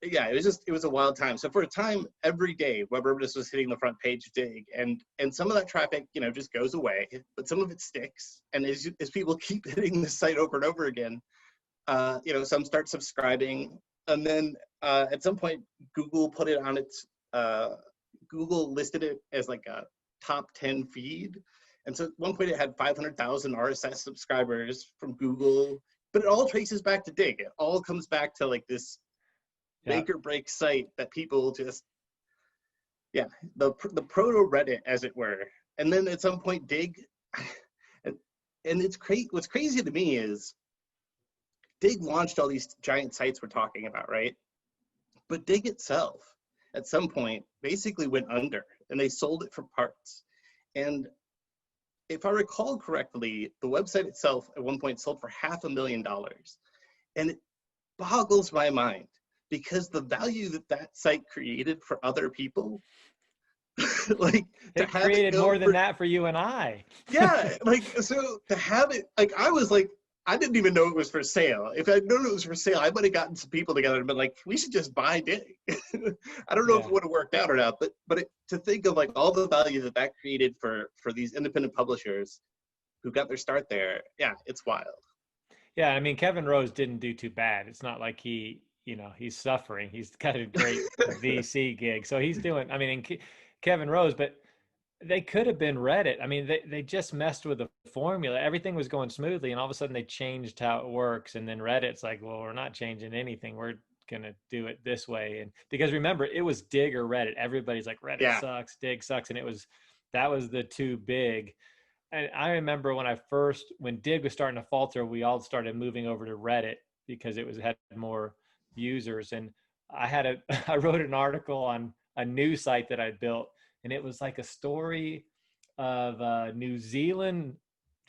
yeah, it was a wild time. So for a time, every day, Web Urbanist was hitting the front page of Dig, and some of that traffic, you know, just goes away, but some of it sticks. And as people keep hitting the site over and over again, you know, some start subscribing, and then at some point, Google put it on its Google listed it as like a top 10 feed. And so at one point it had 500,000 RSS subscribers from Google, but it all traces back to Dig. It all comes back to like this make or break site that people just, yeah, the proto Reddit, as it were. And then at some point Dig, and it's crazy. What's crazy to me is Dig launched all these giant sites we're talking about, right? But Dig itself, at some point, basically went under, and they sold it for parts. And if I recall correctly, the website itself at one point sold for $500,000. And it boggles my mind, because the value that that site created for other people, like it created more than that for you and I. Yeah, like, so to have it, like, I was like, I didn't even know it was for sale. If I'd known it was for sale, I might have gotten some people together and been like, we should just buy Dig. I don't know if it would have worked out or not, but to think of like all the value that that created for these independent publishers who got their start there, yeah, it's wild. Yeah, I mean, Kevin Rose didn't do too bad. It's not like he, you know, he's suffering. He's got a great VC gig, so he's doing. I mean, Kevin Rose, but they could have been Reddit. I mean, they just messed with the formula. Everything was going smoothly, and all of a sudden they changed how it works. And then Reddit's like, well, we're not changing anything. We're gonna do it this way. And because remember, it was Dig or Reddit. Everybody's like, Reddit sucks, Dig sucks, and that was the two big. And I remember when Dig was starting to falter, we all started moving over to Reddit because it had more users. And I wrote an article on a new site that I built, and it was like a story of a New Zealand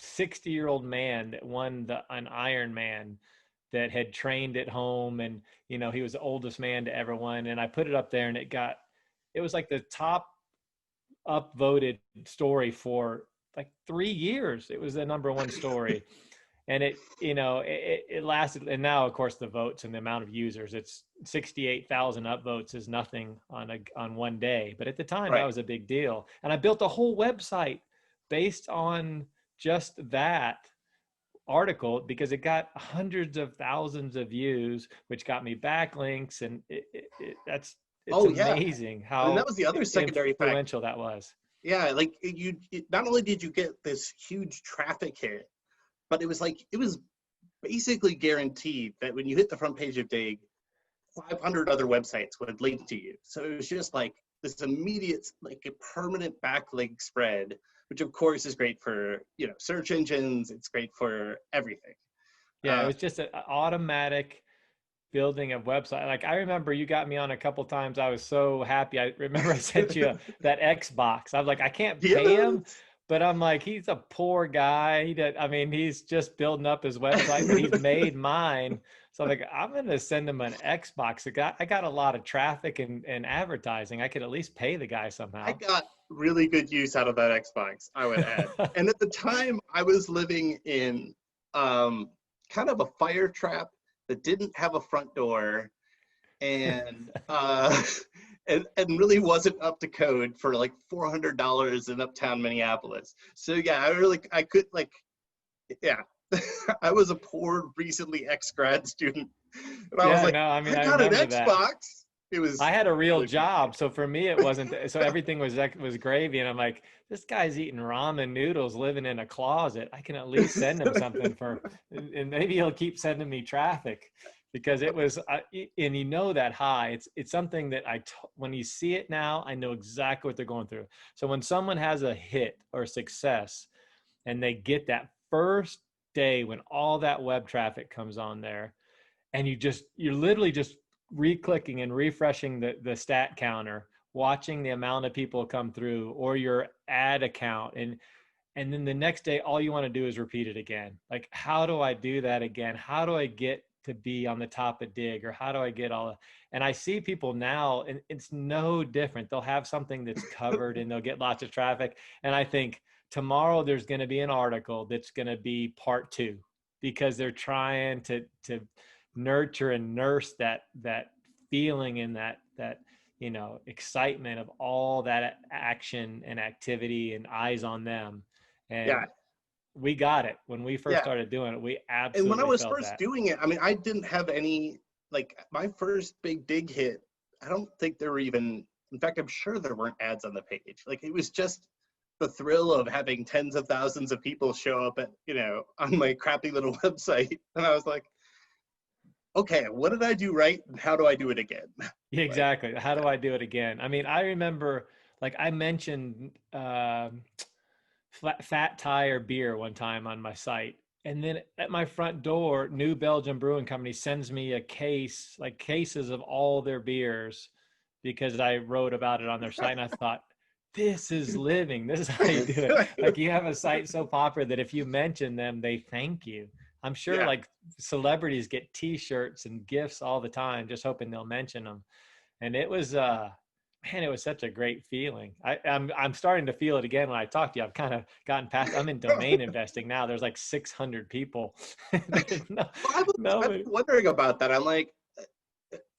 60-year-old man that won an Ironman that had trained at home, and you know, he was the oldest man to ever win. And I put it up there, and it was like the top upvoted story for like 3 years. It was the number one story. And it lasted. And now, of course, the votes and the amount of users, it's 68,000 upvotes is nothing on one day. But at the time, that was a big deal. And I built a whole website based on just that article because it got hundreds of thousands of views, which got me backlinks. And it's amazing how and that was the other secondary influential that was. Yeah, like not only did you get this huge traffic hit, but it was basically guaranteed that when you hit the front page of Dig, 500 other websites would link to you. So it was just like this immediate, like a permanent backlink spread, which of course is great for, you know, search engines. It's great for everything. Yeah, it was just an automatic building a website. Like I remember you got me on a couple times. I was so happy. I remember I sent you that Xbox. I was like, I can't pay him. But I'm like, he's a poor guy. He's just building up his website, but he's made mine. So I'm like, I'm going to send him an Xbox. I got a lot of traffic and advertising. I could at least pay the guy somehow. I got really good use out of that Xbox, I would add. And at the time, I was living in kind of a fire trap that didn't have a front door, and and really wasn't up to code for like $400 in uptown Minneapolis. So yeah, I could like, yeah, I was a poor, recently ex-grad student. And I was like, I got an Xbox. I had a real job, so for me it wasn't. So everything was gravy, and I'm like, this guy's eating ramen noodles, living in a closet. I can at least send him something and maybe he'll keep sending me traffic, because it was. And you know that high. It's something that when you see it now, I know exactly what they're going through. So when someone has a hit or success, and they get that first day when all that web traffic comes on there, and you're literally just re-clicking and refreshing the stat counter, watching the amount of people come through, or your ad account, and then the next day all you want to do is repeat it again. Like, how do I do that again? How do I get to be on the top of Dig, or how do I get and I see people now, and it's no different. They'll have something that's covered and they'll get lots of traffic, and I think tomorrow there's going to be an article that's going to be part 2, because they're trying to nurture and nurse that feeling and that excitement of all that action and activity and eyes on them. And Yeah. we got it when we first Yeah. started doing it. We And when I absolutely was felt first that. doing it, I mean, I didn't have any, like, my first big dig hit, I don't think there were even, in fact, I'm sure there weren't ads on the page. Like, it was just the thrill of having tens of thousands of people show up at, on my crappy little website. And I was like, okay, what did I do right? And how do I do it again? Yeah, Like, exactly. How do I do it again? I mean, I remember, like, I mentioned Fat Tire beer one time on my site. And then at my front door, New Belgium Brewing Company sends me a case, like cases of all their beers, because I wrote about it on their site. And I thought, this is living. This is how you do it. Like, you have a site so popular that if you mention them, they thank you. I'm sure yeah. like celebrities get t-shirts and gifts all the time, just hoping they'll mention them. And it was, man, it was such a great feeling. I'm starting to feel it again when I talk to you. I've kind of gotten past. I'm in domain investing now. There's like 600 people. No, Well, I've been nobody. wondering about that. I'm like,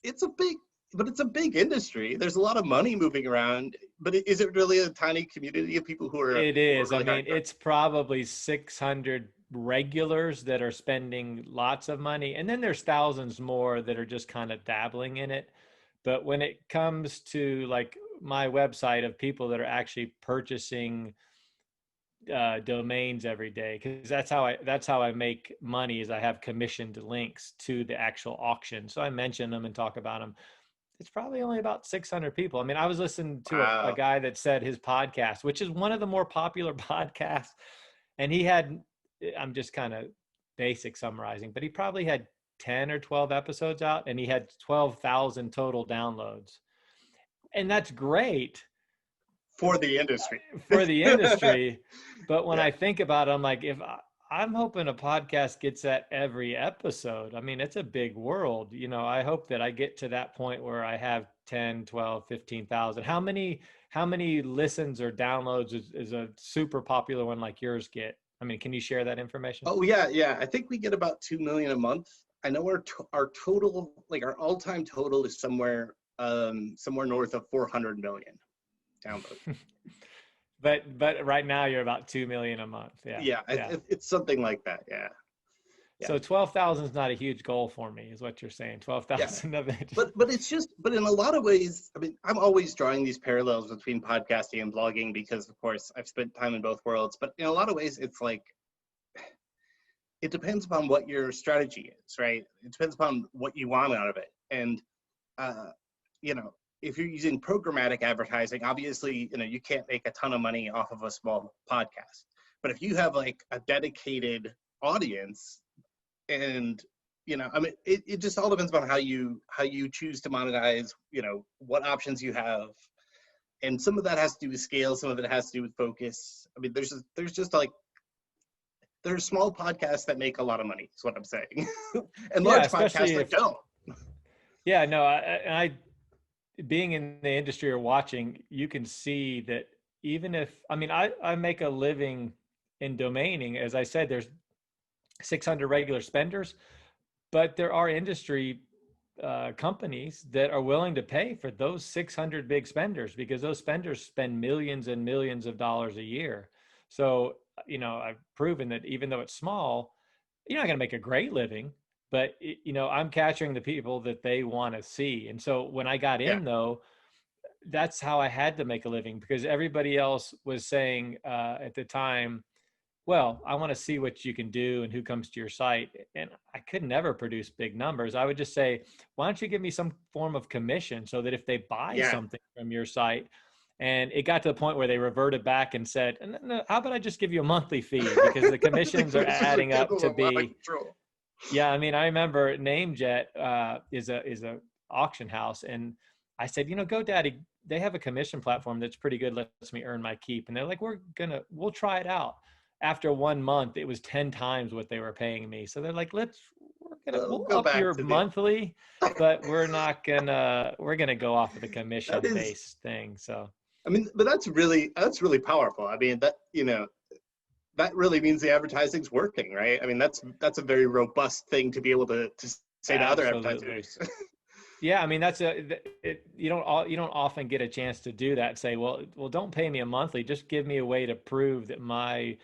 it's a big industry. There's a lot of money moving around, but is it really a tiny community of people who are It is. I really mean, hardcore? it's probably 600 regulars that are spending lots of money, and then there's thousands more that are just kind of dabbling in it. But when it comes to like my website of people that are actually purchasing domains every day, because that's how I make money, is I have commissioned links to the actual auction, so I mention them and talk about them. It's probably only about 600 people. I mean, I was listening to a Wow. guy that said his podcast, which is one of the more popular podcasts, and he had, I'm just kind of basic summarizing, but he probably had 10 or 12 episodes out, and he had 12,000 total downloads. And that's great For the industry. for the industry. But when Yeah. I think about it, I'm like, I'm hoping a podcast gets that every episode. I mean, it's a big world. I hope that I get to that point where I have 10, 12, 15,000. How many listens or downloads is a super popular one like yours get? I mean, can you share that information? Oh yeah, yeah. I think we get about 2 million a month. I know our total, like our all-time total, is somewhere north of 400 million downloads. But right now you're about 2 million a month. Yeah. Yeah, Yeah. it's something like that. Yeah, yeah, So 12,000 is not a huge goal for me, is what you're saying. yeah. 12,000 of it. But in a lot of ways, I mean, I'm always drawing these parallels between podcasting and blogging because, of course, I've spent time in both worlds. But in a lot of ways, it's like, it depends upon what your strategy is, right? It depends upon what you want out of it. And, uh, if you're using programmatic advertising, obviously, you can't make a ton of money off of a small podcast. But if you have like a dedicated audience, and I mean, it just all depends on how you choose to monetize, what options you have. And some of that has to do with scale, some of it has to do with focus. I mean, there's small podcasts that make a lot of money, is what I'm saying. And Yeah, large podcasts especially that if, don't. yeah, no, I being in the industry or watching, you can see that even if, I mean, I make a living in domaining. As I said, there's 600 regular spenders, but there are industry companies that are willing to pay for those 600 big spenders, because those spenders spend millions and millions of dollars a year. So, I've proven that even though it's small, you're not going to make a great living, but I'm capturing the people that they want to see. And so when I got Yeah, in, though, that's how I had to make a living, because everybody else was saying at the time, well, I want to see what you can do and who comes to your site. And I could never produce big numbers. I would just say, why don't you give me some form of commission, so that if they buy yeah. something from your site, and it got to the point where they reverted back and said, no, how about I just give you a monthly fee, because the The commissions are commissions are adding getting up a to lot of be, control. yeah. I mean, I remember NameJet is a auction house, and I said, GoDaddy, they have a commission platform that's pretty good, lets me earn my keep. And they're like, we'll try it out. After 1 month, it was 10 times what they were paying me. So they're like, We'll we'll go up back your to the. monthly, but we're gonna go off of the That commission is, based thing. So I mean, but that's really powerful. I mean, that really means the advertising's working, right? I mean, that's a very robust thing to be able to say to other absolutely. advertisers. Yeah, I mean you don't often get a chance to do that. Say, well, don't pay me a monthly. Just give me a way to prove that my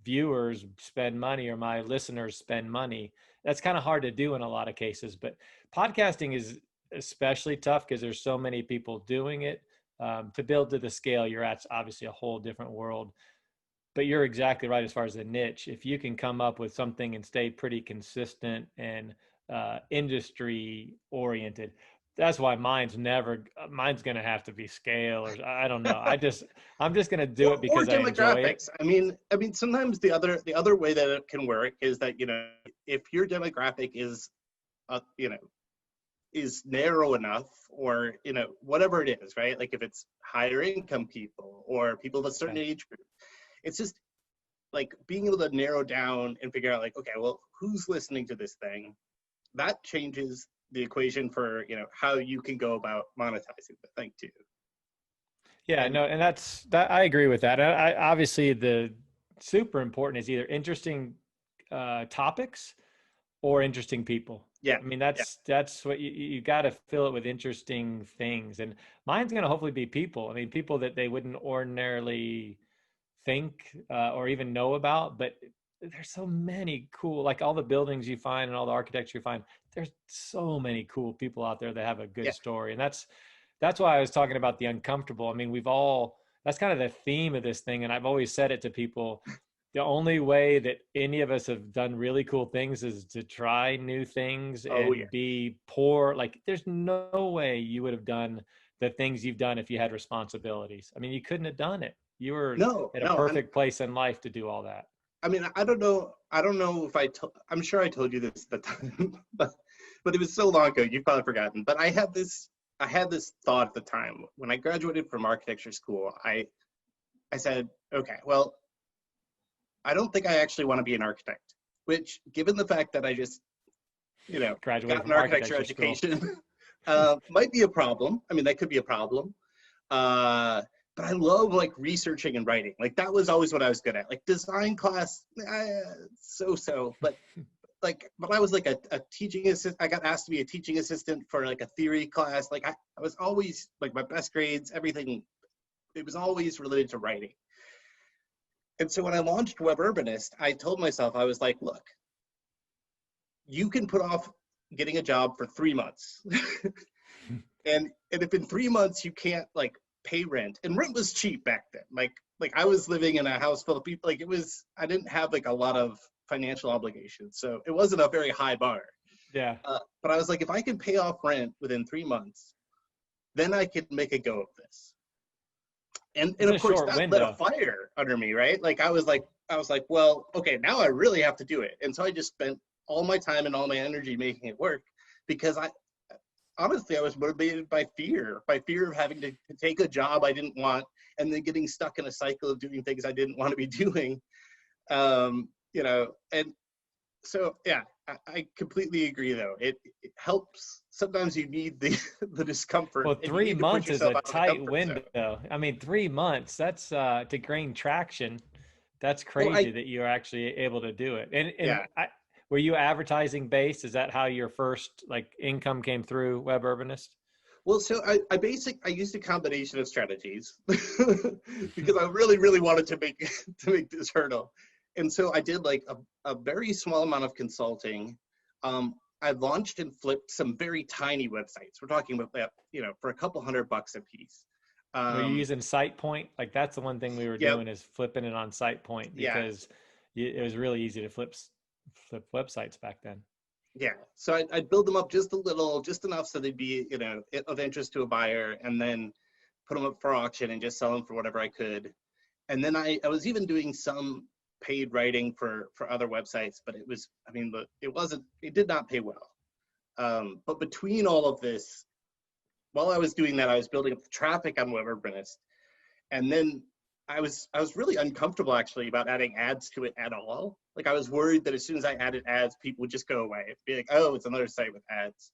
viewers spend money or my listeners spend money. That's kind of hard to do in a lot of cases. But podcasting is especially tough because there's so many people doing it. To build to the scale you're at's obviously a whole different world. But you're exactly right as far as the niche. If you can come up with something and stay pretty consistent and industry oriented, that's why mine's going to have to be scale, or I don't know. I'm just going to do it Or because I enjoy it. demographics. I mean, sometimes the other way that it can work is that if your demographic is, you know, is narrow enough, or whatever it is, right? Like if it's higher income people or people of a certain Yeah. age group, it's just like being able to narrow down and figure out like, okay, well, who's listening to this thing? That changes the equation for how you can go about monetizing the thing too. Yeah, And no, and that I agree with that. I obviously the super important is either interesting topics or interesting people. yeah, I mean, yeah, that's what you got to fill it with interesting things. And mine's going to hopefully be people. I mean, people that they wouldn't ordinarily think or even know about, but there's so many cool, like all the buildings you find and all the architecture you find. There's so many cool people out there that have a good yeah. story, and that's why I was talking about the uncomfortable. I mean, that's kind of the theme of this thing, and I've always said it to people. The only way that any of us have done really cool things is to try new things Oh yeah. and be poor. Like, there's no way you would have done the things you've done if you had responsibilities. I mean, you couldn't have done it. You were No, at a no. And perfect place in life to do all that. I mean, I don't know. I don't know if I'm sure I told you this at the time, but it was so long ago. You've probably forgotten. But I had this thought at the time when I graduated from architecture school. I said, okay, well, I don't think I actually want to be an architect. Which, given the fact that I just Graduated got an from architecture architecture school. education, might be a problem. I mean, that could be a problem. Uh, but I love like researching and writing. Like that was always what I was good at. Like design class, so. But I was like a teaching assistant. I got asked to be a teaching assistant for like a theory class. Like I was always like my best grades, everything. It was always related to writing. And so when I launched Web Urbanist, I told myself, I was like, look, you can put off getting a job for 3 months. And if in 3 months you can't like pay rent, and rent was cheap back then. Like I was living in a house full of people. Like I didn't have like a lot of financial obligations, so it wasn't a very high bar. Yeah. But I was like, if I can pay off rent within 3 months, then I could make a go of this. And It's a of course short that lit a window. fire under me, right? Like I was like, well, okay, now I really have to do it. And so I just spent all my time and all my energy making it work, because I honestly, I was motivated by fear of having to take a job I didn't want, and then getting stuck in a cycle of doing things I didn't want to be doing. And so, yeah, I completely agree though. It helps. Sometimes you need the, the discomfort, Well, and you three need to push months is a yourself out of the tight comfort zone. window. I mean, 3 months, that's to gain traction. That's Well, crazy that you're actually able to do it. And yeah. were you advertising based? Is that how your first like income came through Web Urbanist? Well, so I used a combination of strategies because I really, really wanted to make to make this hurdle. And so I did like a very small amount of consulting. I launched and flipped some very tiny websites. We're talking about that, for a couple $100 a piece. Were you Um, using SitePoint? Like that's the one thing we were yeah, doing is flipping it on SitePoint yeah, because it was really easy to flip websites back then. yeah. So I'd build them up just a little, just enough so they'd be, of interest to a buyer, and then put them up for auction and just sell them for whatever I could. And then I was even doing some paid writing for other websites, but it was, I mean, it did not pay well. But between all of this, while I was doing that, I was building up the traffic on Web Urbanist. And then I was really uncomfortable actually about adding ads to it at all. Like I was worried that as soon as I added ads, people would just go away. It'd be like, oh, it's another site with ads.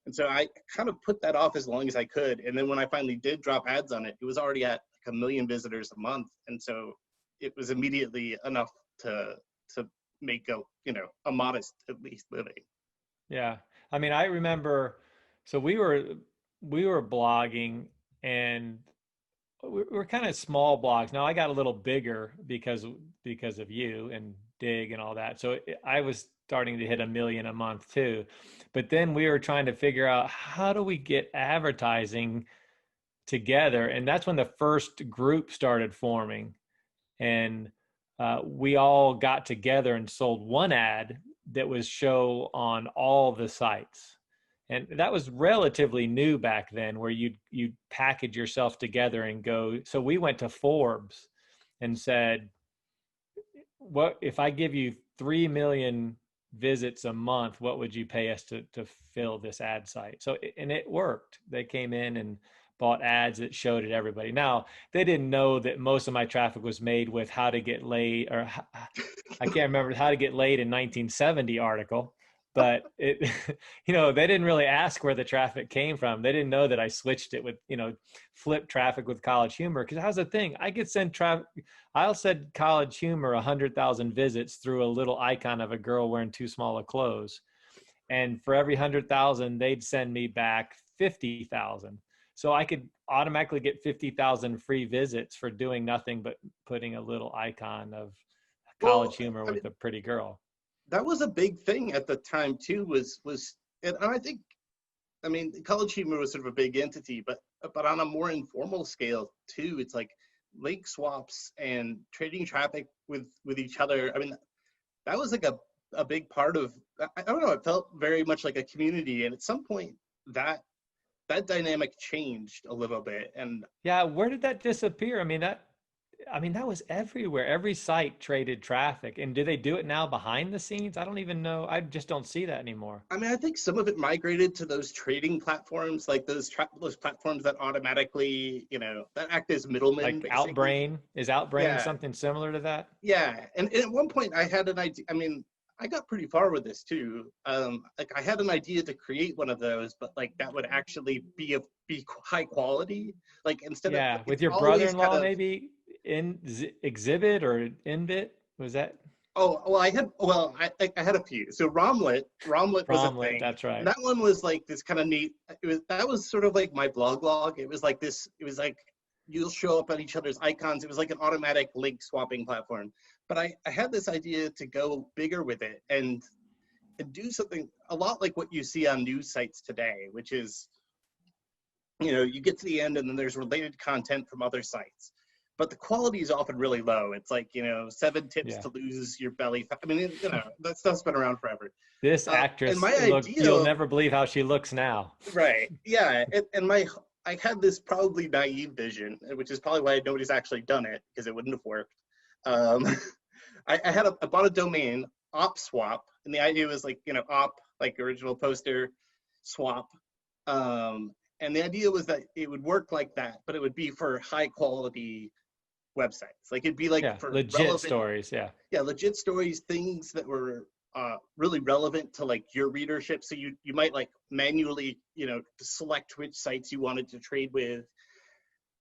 And so I kind of put that off as long as I could. And then when I finally did drop ads on it, it was already at like 1 million visitors a month. And so it was immediately enough to make a modest at least living. Yeah. I mean, I remember So we were blogging, and we're kind of small blogs. Now I got a little bigger because of you and Dig and all that. So I was starting to hit 1 million a month too. But then we were trying to figure out, how do we get advertising together? And that's when the first group started forming. And we all got together and sold one ad that was show on all the sites. And that was relatively new back then, where you'd package yourself together and go. So we went to Forbes and said, what if I give you 3 million visits a month, what would you pay us to fill this ad site? So, and it worked. They came in and bought ads that showed it everybody. Now, they didn't know that most of my traffic was made with how to get laid, or I can't remember, how to get laid in 1970 article, but it, they didn't really ask where the traffic came from. They didn't know that I switched it with, flip traffic with College Humor. Because how's the thing? I could send traffic. I'll send College Humor 100,000 visits through a little icon of a girl wearing too small of clothes. And for every 100,000, they'd send me back 50,000. So I could automatically get 50,000 free visits for doing nothing but putting a little icon of College Humor with a pretty girl. That was a big thing at the time too, and I think, College Humor was sort of a big entity, but on a more informal scale too, it's like link swaps and trading traffic with each other. That was like a big part of, I don't know, it felt very much like a community. And at some point that dynamic changed a little bit. And yeah, where did that disappear? That was everywhere. Every site traded traffic. And do they do it now behind the scenes? I don't even know. I just don't see that anymore. I think some of it migrated to those trading platforms, like those platforms that automatically, that act as middlemen. Like basically. Outbrain? Is Outbrain something similar to that? Yeah. And at one point I had an idea. I got pretty far with this too. I had an idea to create one of those, but that would actually be high quality. Instead of with your brother-in-law maybe in Exhibit or Inbit, was that? Oh well, I had a few. So Romlet was a thing. That's right. And that one was this kind of neat. That was sort of like my blog log. It was like this. It was like you'll show up on each other's icons. It was like an automatic link swapping platform. But I had this idea to go bigger with it and do something a lot like what you see on news sites today, which is, you get to the end and then there's related content from other sites. But the quality is often really low. It's like, 7 tips to lose your belly fat. That stuff's been around forever. This actress, you'll never believe how she looks now. Right. Yeah. I had this probably naive vision, which is probably why nobody's actually done it, because it wouldn't have worked. I bought a domain, OpSwap, and the idea was op, like original poster, swap. And the idea was that it would work like that, but it would be for high quality websites. It'd be for legit stories. Yeah, legit stories, things that were really relevant to your readership. So you might manually, select which sites you wanted to trade with.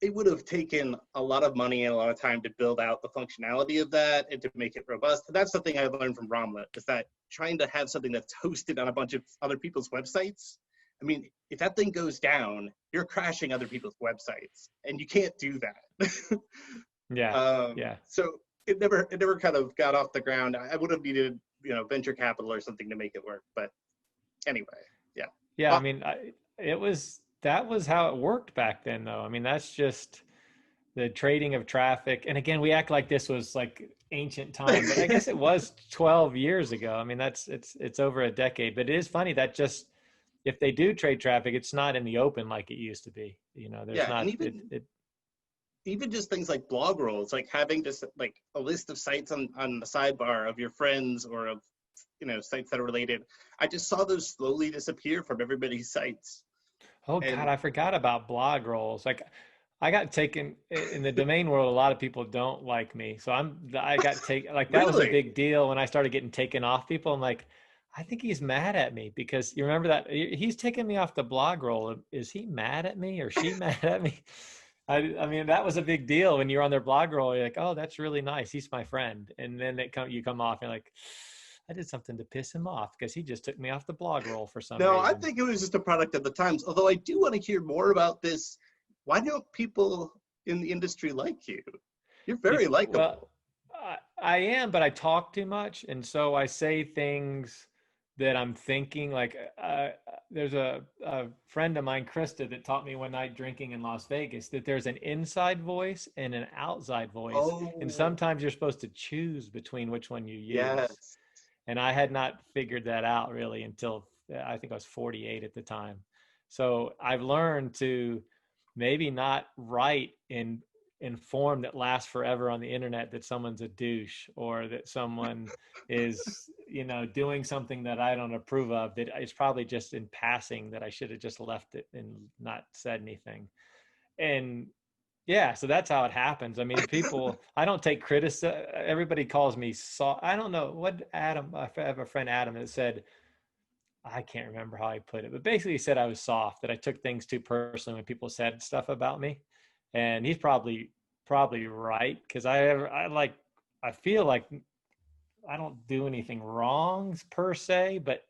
It would have taken a lot of money and a lot of time to build out the functionality of that and to make it robust. That's the thing I learned from Romlet, is that trying to have something that's hosted on a bunch of other people's websites, if that thing goes down, you're crashing other people's websites, and you can't do that. Yeah. So it never kind of got off the ground. I would have needed, venture capital or something to make it work. But anyway, yeah. Yeah, that was how it worked back then, though. That's just the trading of traffic. And again, we act like this was ancient time, but I guess it was 12 years ago. It's over a decade. But it is funny that just, if they do trade traffic, it's not in the open like it used to be. There's not. Even just things like blog rolls, having just a list of sites on the sidebar of your friends or of sites that are related. I just saw those slowly disappear from everybody's sites. Oh God, I forgot about blog rolls. I got taken in the domain world. A lot of people don't like me, so I got taken. That Really? Was a big deal when I started getting taken off people. I'm like, I think he's mad at me, because you remember that he's taking me off the blog roll. Is he mad at me, or she mad at me? That was a big deal when you're on their blog roll. You're like, oh, that's really nice. He's my friend, and then you come off and like, I did something to piss him off because he just took me off the blog roll for some No, I reason. think it was just a product of the times. Although I do want to hear more about this. Why don't people in the industry like you? You're very Well, likable. I am, but I talk too much, and so I say things that I'm thinking. Like, there's a friend of mine, Krista, that taught me one night drinking in Las Vegas that there's an inside voice and an outside voice, and Oh, sometimes you're supposed to choose between which one you use. yes. And I had not figured that out really until I think I was 48 at the time. So I've learned to maybe not write in form that lasts forever on the internet that someone's a douche or that someone is, doing something that I don't approve of, that it's probably just in passing, that I should have just left it and not said anything. And yeah, so that's how it happens. I mean, I don't take criticism. Everybody calls me soft. I don't know what Adam, I have a friend, Adam, that said, I can't remember how he put it, but basically he said I was soft, that I took things too personally when people said stuff about me. And he's probably right. Cause I feel like I don't do anything wrong per se, but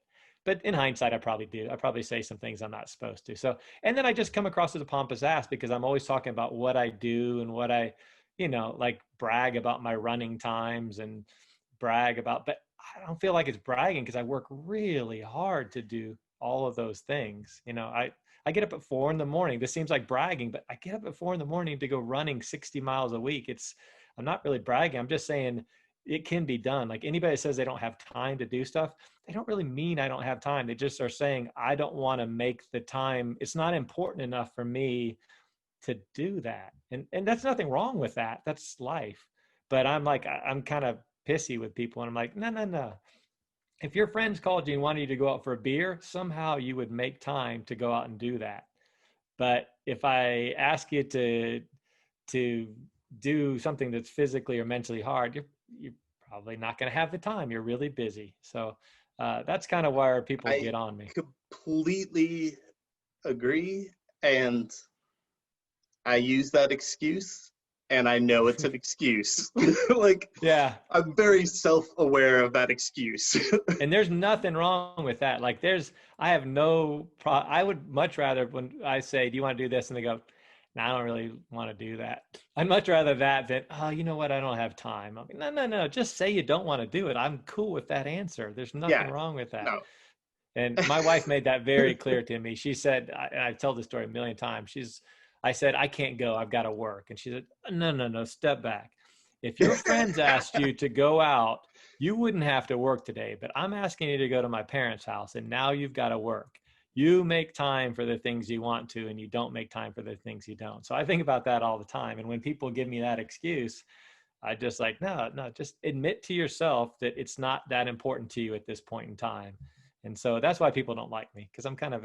in hindsight, I probably do. I probably say some things I'm not supposed to. So, and then I just come across as a pompous ass because I'm always talking about what I do and what I, like brag about my running times and brag about, but I don't feel like it's bragging because I work really hard to do all of those things. I get up at 4 a.m. This seems like bragging, but I get up at 4 a.m. to go running 60 miles a week. I'm not really bragging. I'm just saying it can be done. Like anybody that says they don't have time to do stuff, they don't really mean I don't have time. They just are saying, I don't want to make the time. It's not important enough for me to do that. And that's nothing wrong with that. That's life. But I'm like, I'm kind of pissy with people. And I'm like, no, no, no. If your friends called you and wanted you to go out for a beer, somehow you would make time to go out and do that. But if I ask you to do something that's physically or mentally hard, you're probably not going to have the time. You're really busy. So that's kind of where people I get on me. completely agree. And I use that excuse, and I know it's an excuse. Like, Yeah. I'm very self-aware of that excuse. And there's nothing wrong with that. Like I have I would much rather when I say, do you want to do this? And they go, no, I don't really want to do that. I'd much rather that than, oh, you know what? I don't have time. I'm like, no, no, no. Just say you don't want to do it. I'm cool with that answer. There's nothing Yeah, wrong with that. no. And my wife made that very clear to me. She said, and I've told this story a million times. I said, I can't go. I've got to work. And she said, no, no, no, step back. If your friends asked you to go out, you wouldn't have to work today, but I'm asking you to go to my parents' house and now you've got to work. You make time for the things you want to, and you don't make time for the things you don't. So I think about that all the time. And when people give me that excuse, I just like, no, no, just admit to yourself that it's not that important to you at this point in time. And so that's why people don't like me, because I'm kind of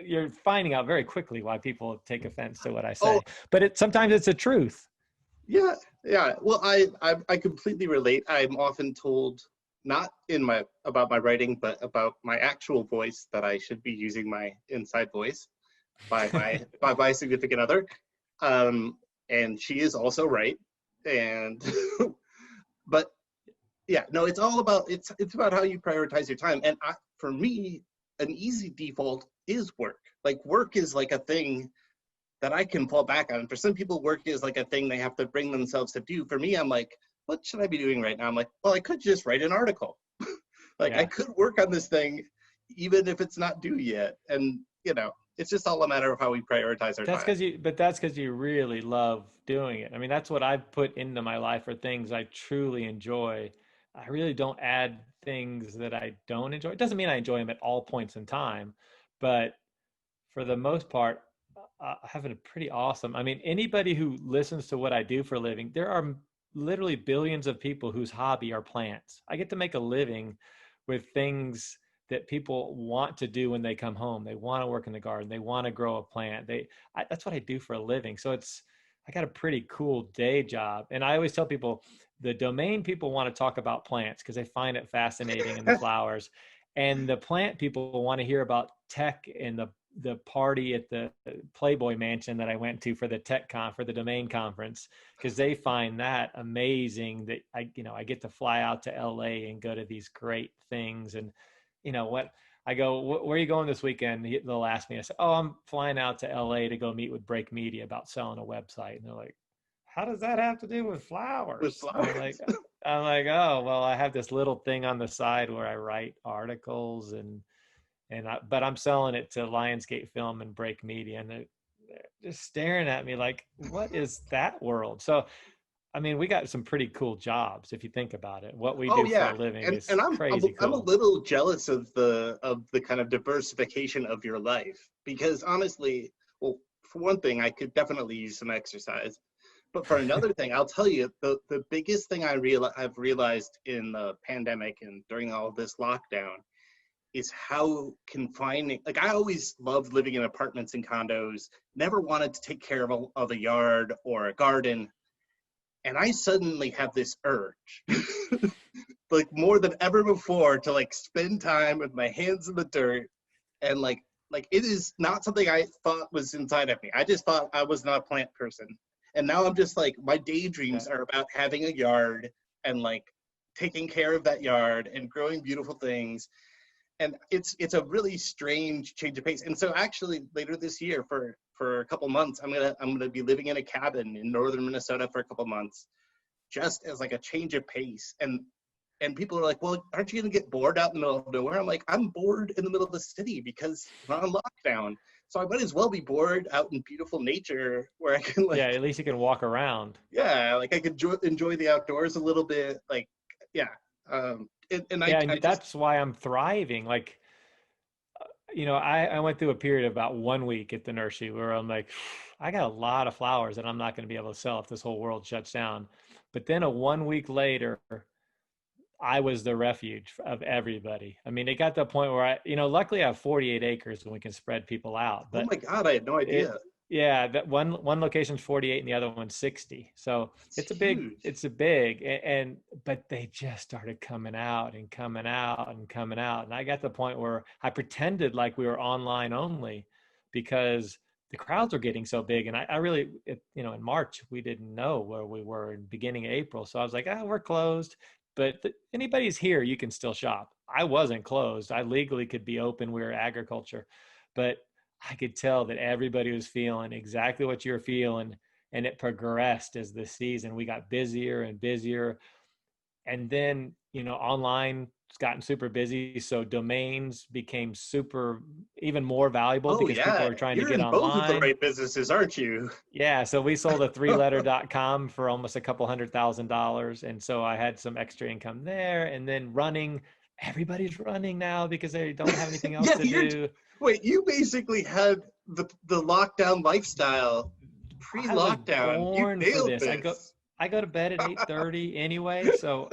you're finding out very quickly why people take offense to what I Oh, say, but sometimes it's the truth. yeah, yeah. Well, I completely relate. I'm often told, not in my about my writing, but about my actual voice, that I should be using my inside voice by my significant other. Um, and she is also right. And but yeah, no, it's all about it's about how you prioritize your time. And for me, an easy default is work. Like, work is like a thing that I can fall back on. For some people, work is like a thing they have to bring themselves to do. For me, I'm like, what should I be doing right now? I'm like, well, I could just write an article. Like, I Yeah. could work on this thing even if it's not due yet. And it's just all a matter of how we prioritize our time. That's because you really love doing it. I mean, that's what I've put into my life, are things I truly enjoy. I really don't add things that I don't enjoy. It doesn't mean I enjoy them at all points in time, but for the most part, having a pretty awesome. I mean, anybody who listens to what I do for a living, there are literally billions of people whose hobby are plants. I get to make a living with things that people want to do when they come home. They want to work in the garden. They want to grow a plant. That's what I do for a living. So I got a pretty cool day job. And I always tell people, the domain people want to talk about plants because they find it fascinating, and the flowers. And the plant people want to hear about tech and the party at the Playboy Mansion that I went to for the for the domain conference, because they find that amazing that I get to fly out to LA and go to these great things. And what I go, where are you going this weekend? They'll ask me. I say, oh, I'm flying out to LA to go meet with Break Media about selling a website. And they're like, how does that have to do with With flowers? flowers. I'm like, oh, well, I have this little thing on the side where I write articles but I'm selling it to Lionsgate Film and Break Media, and they're just staring at me like, what is that world? So, I mean, we got some pretty cool jobs if you think about it. What we Oh do for yeah, a living and is crazy I'm a cool. little jealous of the kind of diversification of your life, because honestly, well, for one thing, I could definitely use some exercise, but for another thing, I'll tell you the biggest thing I've realized in the pandemic and during all of this lockdown is how confining. Like, I always loved living in apartments and condos, never wanted to take care of a yard or a garden. And I suddenly have this urge, like more than ever before, to like spend time with my hands in the dirt. And like it is not something I thought was inside of me. I just thought I was not a plant person. And now I'm just like, my daydreams are about having a yard and like taking care of that yard and growing beautiful things. And it's a really strange change of pace. And so actually later this year, for a couple months, I'm gonna be living in a cabin in northern Minnesota for a couple months, just as like a change of pace. And people are like, well, aren't you gonna get bored out in the middle of nowhere? I'm like, I'm bored in the middle of the city because we're on lockdown. So I might as well be bored out in beautiful nature where I can Yeah, like, at least you can walk around. yeah, like I could enjoy the outdoors a little bit. Like, yeah. And Yeah, I and just, that's why I'm thriving. Like, I went through a period of about 1 week at the nursery where I'm like, I got a lot of flowers that I'm not going to be able to sell if this whole world shuts down. But then 1 week later, I was the refuge of everybody. I mean, it got to a point where luckily I have 48 acres and we can spread people out. oh But my God, I had no idea. yeah, that one location's 48 and the other one's 60. So It's huge. it's a big, but they just started coming out and coming out and coming out. And I got to the point where I pretended like we were online only because the crowds were getting so big. And I really, in March, we didn't know where we were in beginning of April. So I was like, we're closed, but anybody's here, you can still shop. I wasn't closed. I legally could be open. We were agriculture, but I could tell that everybody was feeling exactly what you were feeling. And it progressed as the season. We got busier and busier. And then, online has gotten super busy. So domains became even more valuable Oh because people yeah, are trying to you're get in both of the online. right businesses, aren't you? Yeah. So we sold a 3letter.com for almost a couple $100,000. And so I had some extra income there. And then everybody's running now because they don't have anything else Yeah, to do. wait, you basically had the lockdown lifestyle I was pre-lockdown. You born for nailed this. this. I go to bed at 8:30 anyway, so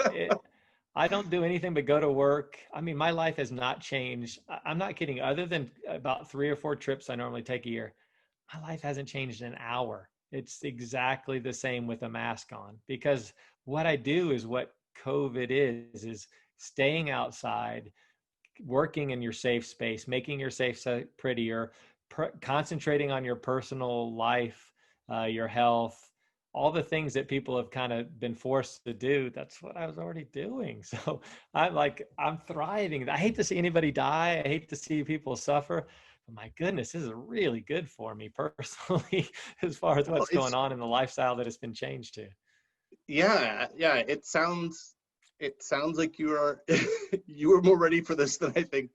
I don't do anything but go to work. I mean, my life has not changed. I'm not kidding. Other than about 3 or 4 trips I normally take a year, my life hasn't changed an hour. It's exactly the same with a mask on because what I do is what COVID is staying outside, working in your safe space, making your safe prettier, concentrating on your personal life, your health, all the things that people have kind of been forced to do. That's what I was already doing. So I'm thriving. I hate to see anybody die. I hate to see people suffer. But my goodness, this is really good for me personally, as far as Well, what's going on in the lifestyle that it's been changed to. yeah. It sounds like you are you were more ready for this than I think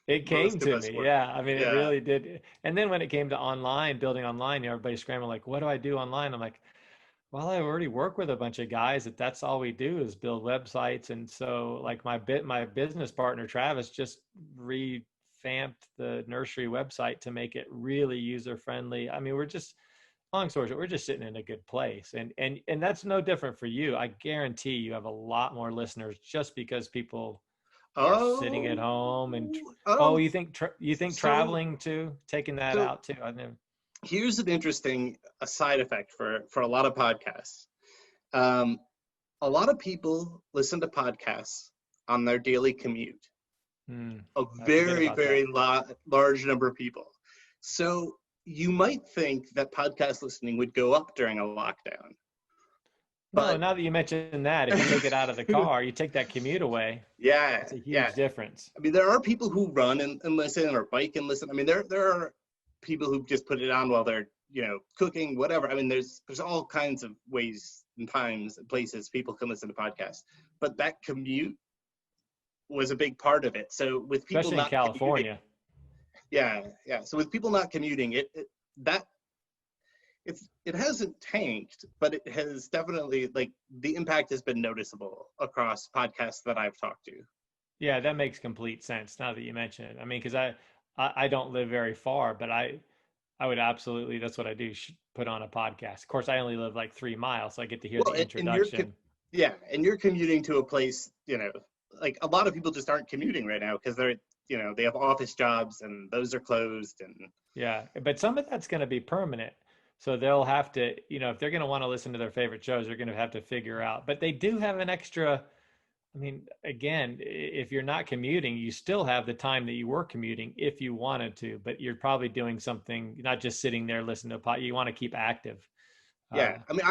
It came most of to us me. were. Yeah. I mean, it Yeah. really did. And then when it came to online, building online, everybody's scrambling like, what do I do online? I'm like, well, I already work with a bunch of guys that's all we do is build websites. And so like my business partner, Travis, just revamped the nursery website to make it really user friendly. I mean, long story short, we're just sitting in a good place. And that's no different for you. I guarantee you have a lot more listeners just because people are sitting at Oh, home and um, you think so traveling too, taking that so out too. I know. here's an interesting a side effect for a lot of podcasts. Um, a lot of people listen to podcasts on their daily commute. A I forget very, about that. very large number of people. So you might think that podcast listening would go up during a lockdown, No, but now that you mentioned that, if you take it out of the car, you take that commute away, yeah, it's a yeah. huge difference. I mean, there are people who run and listen, or bike and listen. I mean, there are people who just put it on while they're, cooking, whatever. I mean, there's all kinds of ways and times and places people can listen to podcasts. But that commute was a big part of it. So with people Especially in not commuting, California. yeah. So with people not commuting, it hasn't tanked, but it has definitely, like, the impact has been noticeable across podcasts that I've talked to. Yeah, that makes complete sense now that you mention it. I mean, because I don't live very far, but I would absolutely, that's what I do, put on a podcast. Of course, I only live like 3 miles, so I get to hear the Well, introduction. and you're commuting to a place, like a lot of people just aren't commuting right now because they're, they have office jobs and those are closed. And Yeah, but some of that's going to be permanent. So they'll have to, if they're going to want to listen to their favorite shows, they're going to have to figure out. But they do have an extra, I mean, again, if you're not commuting, you still have the time that you were commuting if you wanted to, but you're probably doing something, not just sitting there listening to a pod. You want to keep active. yeah, I mean,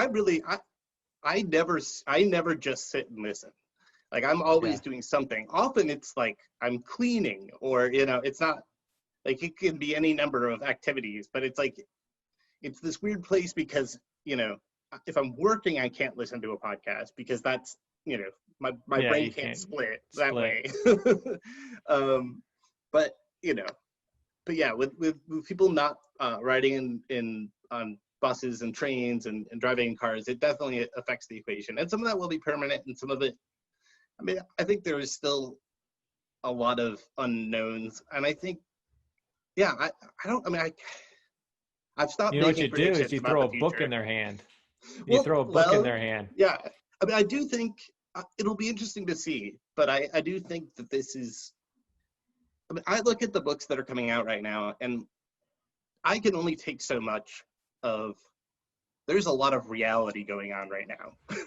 I never just sit and listen. Like, I'm always Yeah. doing something. Often it's like I'm cleaning, or, it's not, like, it can be any number of activities, but it's like, it's this weird place because, if I'm working, I can't listen to a podcast because that's, my Yeah, brain you can't can't split that split. way. But, but yeah, with people not riding in on buses and trains and driving in cars, it definitely affects the equation. And some of that will be permanent, and some of it, I mean, I think there is still a lot of unknowns. And I think, yeah, I don't, I mean, I've stopped You know what making you do is predictions you about throw the a book in future. their hand. You Well, throw a book in well, their hand. yeah. I mean, I do think it'll be interesting to see, but I do think that this is, I mean, I look at the books that are coming out right now, and I can only take so much of, there's a lot of reality going on right now.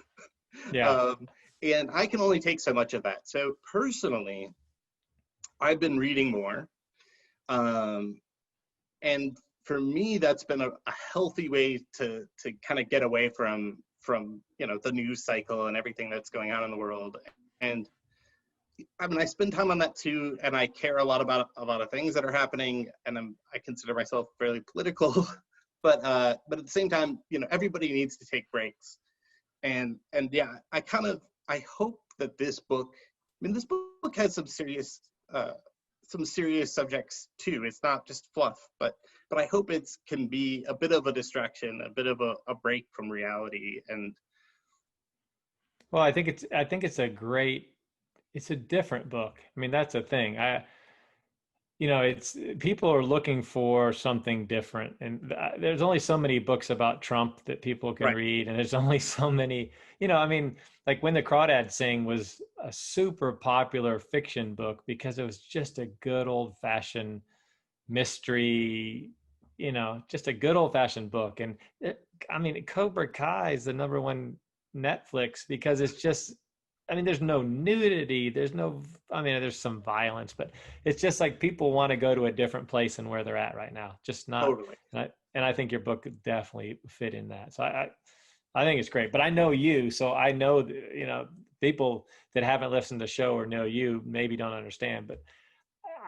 Yeah. And I can only take so much of that. So personally, I've been reading more. Um, and for me, that's been a healthy way to kind of get away from the news cycle and everything that's going on in the world. And I mean, I spend time on that too, and I care a lot about a lot of things that are happening, and I consider myself fairly political. But at the same time, everybody needs to take breaks. And yeah, I hope that this book, I mean, this book has some serious subjects too. It's not just fluff, but I hope it can be a bit of a distraction, a bit of a break from reality. And Well, I think it's it's a different book. I mean, that's a thing. It's people are looking for something different, and there's only so many books about Trump that people can right, read, and there's only so many. I mean, like When the Crawdads Sing was a super popular fiction book because it was just a good old fashioned mystery. Just a good old fashioned book, and I mean, Cobra Kai is the number one Netflix because it's just, I mean, there's no nudity. I mean, there's some violence, but it's just like people want to go to a different place than where they're at right now. Just not, totally. and I think your book could definitely fit in that. So I think it's great, but I know you, so I know, people that haven't listened to the show or know you maybe don't understand, but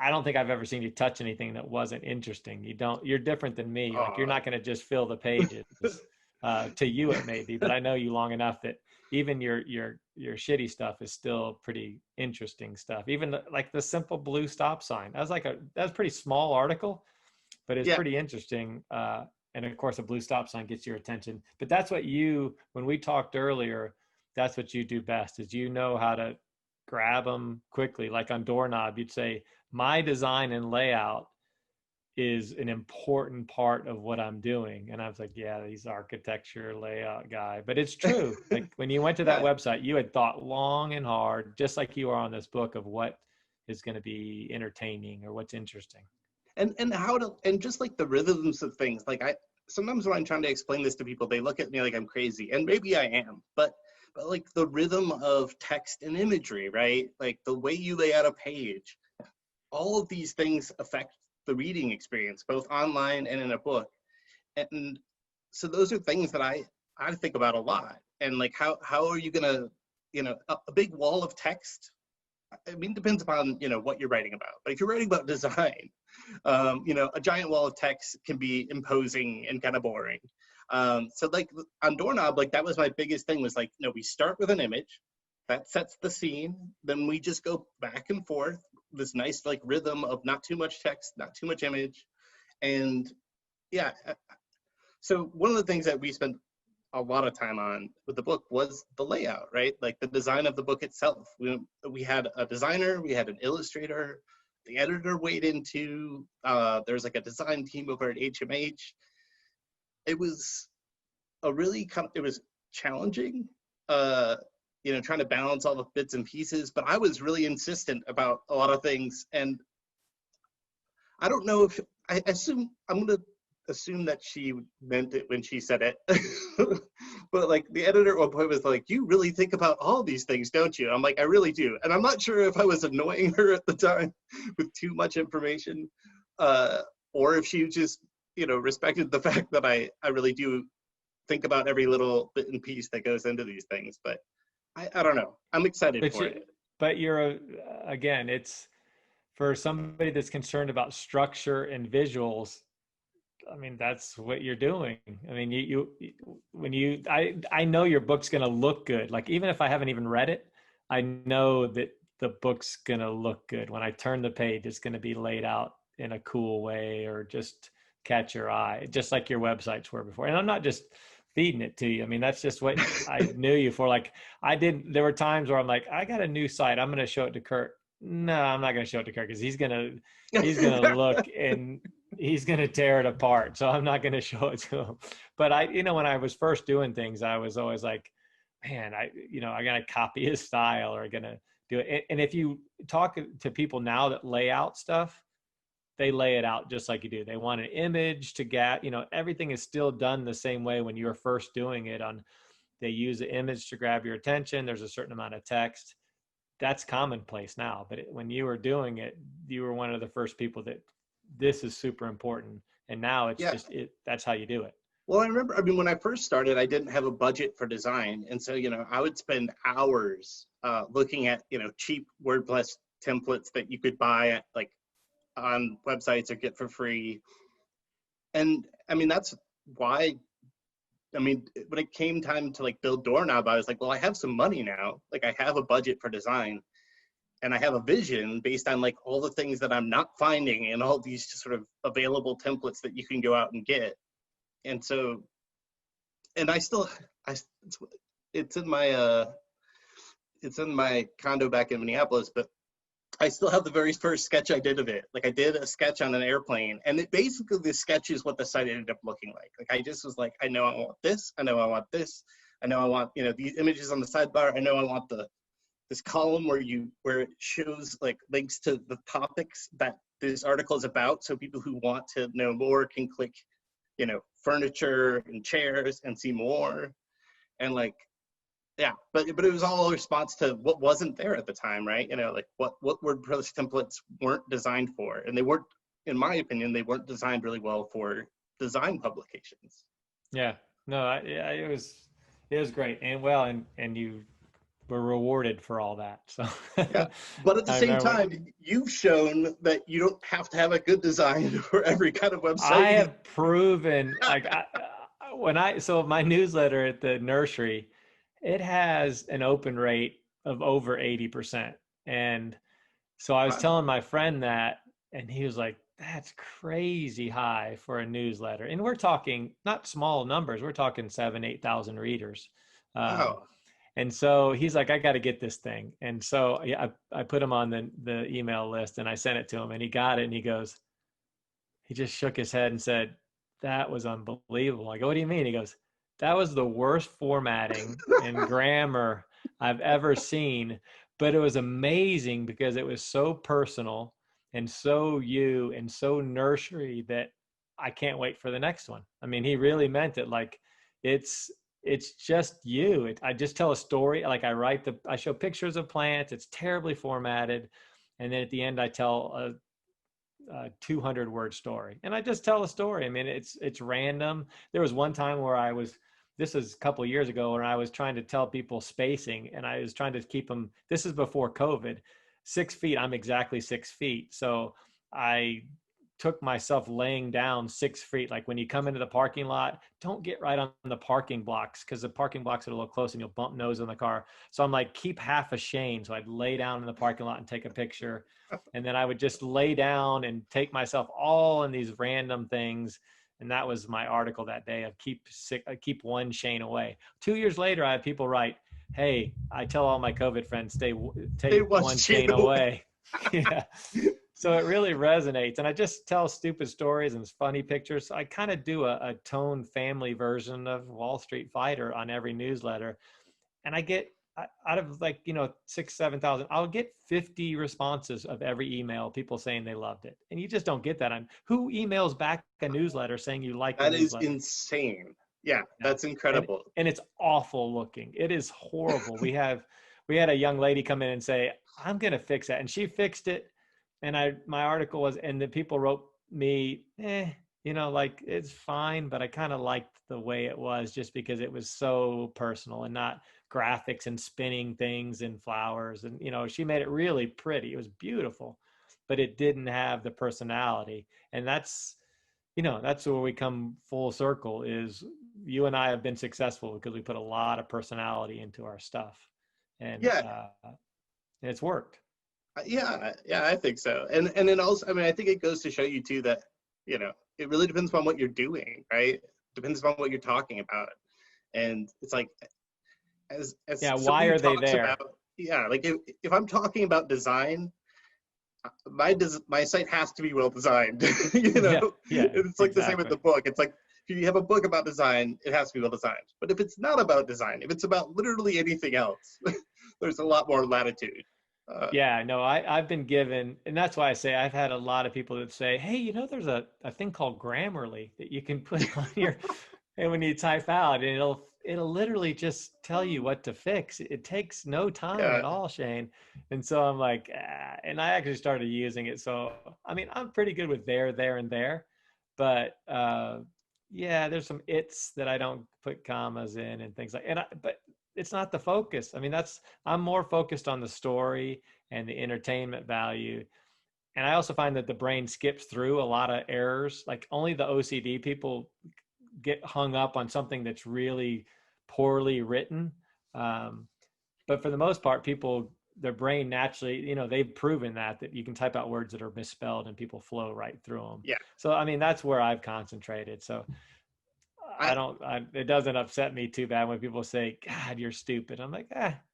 I don't think I've ever seen you touch anything that wasn't interesting. You're different than me. Like, you're Uh, not going to just fill the pages. To you, it may be, but I know you long enough that even your shitty stuff is still pretty interesting stuff. Even like the simple blue stop sign. That was a pretty small article, but it's yeah, pretty interesting. And of course, a blue stop sign gets your attention. But that's what when we talked earlier, that's what you do best, is you know how to grab them quickly. Like on doorknob, you'd say, my design and layout is an important part of what I'm doing. And I was like, yeah, he's architecture layout guy. But it's true. Like, when you went to that yeah. website, you had thought long and hard, just like you are on this book, of what is going to be entertaining or what's interesting. And how to, and just like the rhythms of things. Like, sometimes when I'm trying to explain this to people, they look at me like I'm crazy, and maybe I am, but like the rhythm of text and imagery, right? Like the way you lay out a page, all of these things affect the reading experience, both online and in a book. And so those are things that I think about a lot. And like, how are you gonna, a big wall of text? I mean, it depends upon, what you're writing about. But if you're writing about design, a giant wall of text can be imposing and kind of boring. So like on Doorknob, like that was my biggest thing, was like, we start with an image that sets the scene. Then we just go back and forth, this nice like rhythm of not too much text, not too much image. And yeah, so one of the things that we spent a lot of time on with the book was the layout, right? Like the design of the book itself. We had a designer, we had an illustrator, the editor weighed into, there's like a design team over at HMH. It was it was challenging, trying to balance all the bits and pieces, but I was really insistent about a lot of things. And I don't know if, I'm gonna assume that she meant it when she said it. But like the editor at one point was like, you really think about all these things, don't you? I'm like, I really do. And I'm not sure if I was annoying her at the time with too much information, or if she just, respected the fact that I really do think about every little bit and piece that goes into these things. But I don't know. I'm excited for it. But again, it's for somebody that's concerned about structure and visuals. I mean, that's what you're doing. I mean, I know your book's going to look good. Like, even if I haven't even read it, I know that the book's going to look good. When I turn the page, it's going to be laid out in a cool way, or just catch your eye, just like your websites were before. And I'm not just feeding it to you. I mean, that's just what I knew you for. Like, there were times where I'm like, I got a new site, I'm going to show it to Kurt. No, I'm not going to show it to Kurt, because he's going to look and he's going to tear it apart. So I'm not going to show it to him. But when I was first doing things, I was always like, man, I'm going to copy his style, or going to do it. And if you talk to people now that lay out stuff, they lay it out just like you do. They want an image to get, everything is still done the same way when you were first doing it. They use the image to grab your attention. There's a certain amount of text. That's commonplace now. But when you were doing it, you were one of the first people that this is super important. And now it's that's how you do it. Well, I remember, when I first started, I didn't have a budget for design. And so, I would spend hours looking at, cheap WordPress templates that you could buy at like on websites or get for free. And that's why, when it came time to like build Doorknob, I was like, well, I have some money now. Like, I have a budget for design, and I have a vision based on like all the things that I'm not finding in all these sort of available templates that you can go out and get. And so, and it's in my condo back in Minneapolis, but I still have the very first sketch I did of it. Like, I did a sketch on an airplane, and basically the sketch is what the site ended up looking like. Like, I just was like, I know I want this. I know I want this. I know I want, these images on the sidebar. I know I want this column where it shows like links to the topics that this article is about. So people who want to know more can click, furniture and chairs and see more. And like, yeah, but it was all a response to what wasn't there at the time, right? Like what WordPress templates weren't designed for. And they weren't, in my opinion, they weren't designed really well for design publications. Yeah, no, it was great. And you were rewarded for all that. So yeah, but at the same time, you've shown that you don't have to have a good design for every kind of website. I have proven, like, so my newsletter at the nursery, it has an open rate of over 80%. And so I was telling my friend that, and he was like, that's crazy high for a newsletter. And we're talking not small numbers. We're talking 8,000 readers. Wow. And so he's like, I got to get this thing. And so I put him on the email list, and I sent it to him, and he got it. And he just shook his head and said, that was unbelievable. I go, what do you mean? He goes, that was the worst formatting and grammar I've ever seen. But it was amazing because it was so personal and so you and so nursery that I can't wait for the next one. I mean, he really meant it. Like, it's just you. I just tell a story. Like, I show pictures of plants. It's terribly formatted. And then at the end, I tell a 200-word story, and I just tell a story. I mean, it's random. There was one time where this was a couple of years ago, where I was trying to tell people spacing, and I was trying to keep them. This is before COVID. 6 feet. I'm exactly 6 feet. So I took myself laying down 6 feet. Like when you come into the parking lot, don't get right on the parking blocks, because the parking blocks are a little close and you'll bump nose in the car. So I'm like, keep half a Shane. So I'd lay down in the parking lot and take a picture. And then I would just lay down and take myself all in these random things. And that was my article that day of keep one Shane away. 2 years later, I had people write, hey, I tell all my COVID friends, take one Shane away. Yeah. So it really resonates. And I just tell stupid stories and funny pictures. So I kind of do a tone family version of Wall Street Fighter on every newsletter. And I get out of 6,000, 7,000, I'll get 50 responses of every email, people saying they loved it. And you just don't get that on who emails back a newsletter saying you like the newsletter. That is insane. Yeah, that's incredible. And it's awful looking. It is horrible. We had a young lady come in and say, I'm going to fix that. And she fixed it. And my article was, and the people wrote me, it's fine, but I kind of liked the way it was, just because it was so personal and not graphics and spinning things and flowers. And, she made it really pretty. It was beautiful, but it didn't have the personality. And that's where we come full circle, is you and I have been successful because we put a lot of personality into our stuff, and it's worked. Yeah, I think so. And then also, I mean, I think it goes to show you too that, it really depends upon what you're doing, right? Depends upon what you're talking about. And it's like, as why are they there? Like if I'm talking about design, my site has to be well designed. It's like exactly the same with the book. It's like, if you have a book about design, it has to be well designed. But if it's not about design, if it's about literally anything else, there's a lot more latitude. I've been given, and that's why I say I've had a lot of people that say, hey, there's a thing called Grammarly that you can put on your, and when you type out, and it'll literally just tell you what to fix. It takes no time at all, Shane. And so I'm like, and I actually started using it. So, I mean, I'm pretty good with there, and there, but there's some its that I don't put commas in and things like, but it's not the focus. I mean, I'm more focused on the story and the entertainment value. And I also find that the brain skips through a lot of errors. Like, only the OCD people get hung up on something that's really poorly written. But for the most part, their brain naturally, they've proven that you can type out words that are misspelled and people flow right through them. Yeah. So, I mean, that's where I've concentrated. So it doesn't upset me too bad when people say, God, you're stupid. I'm like,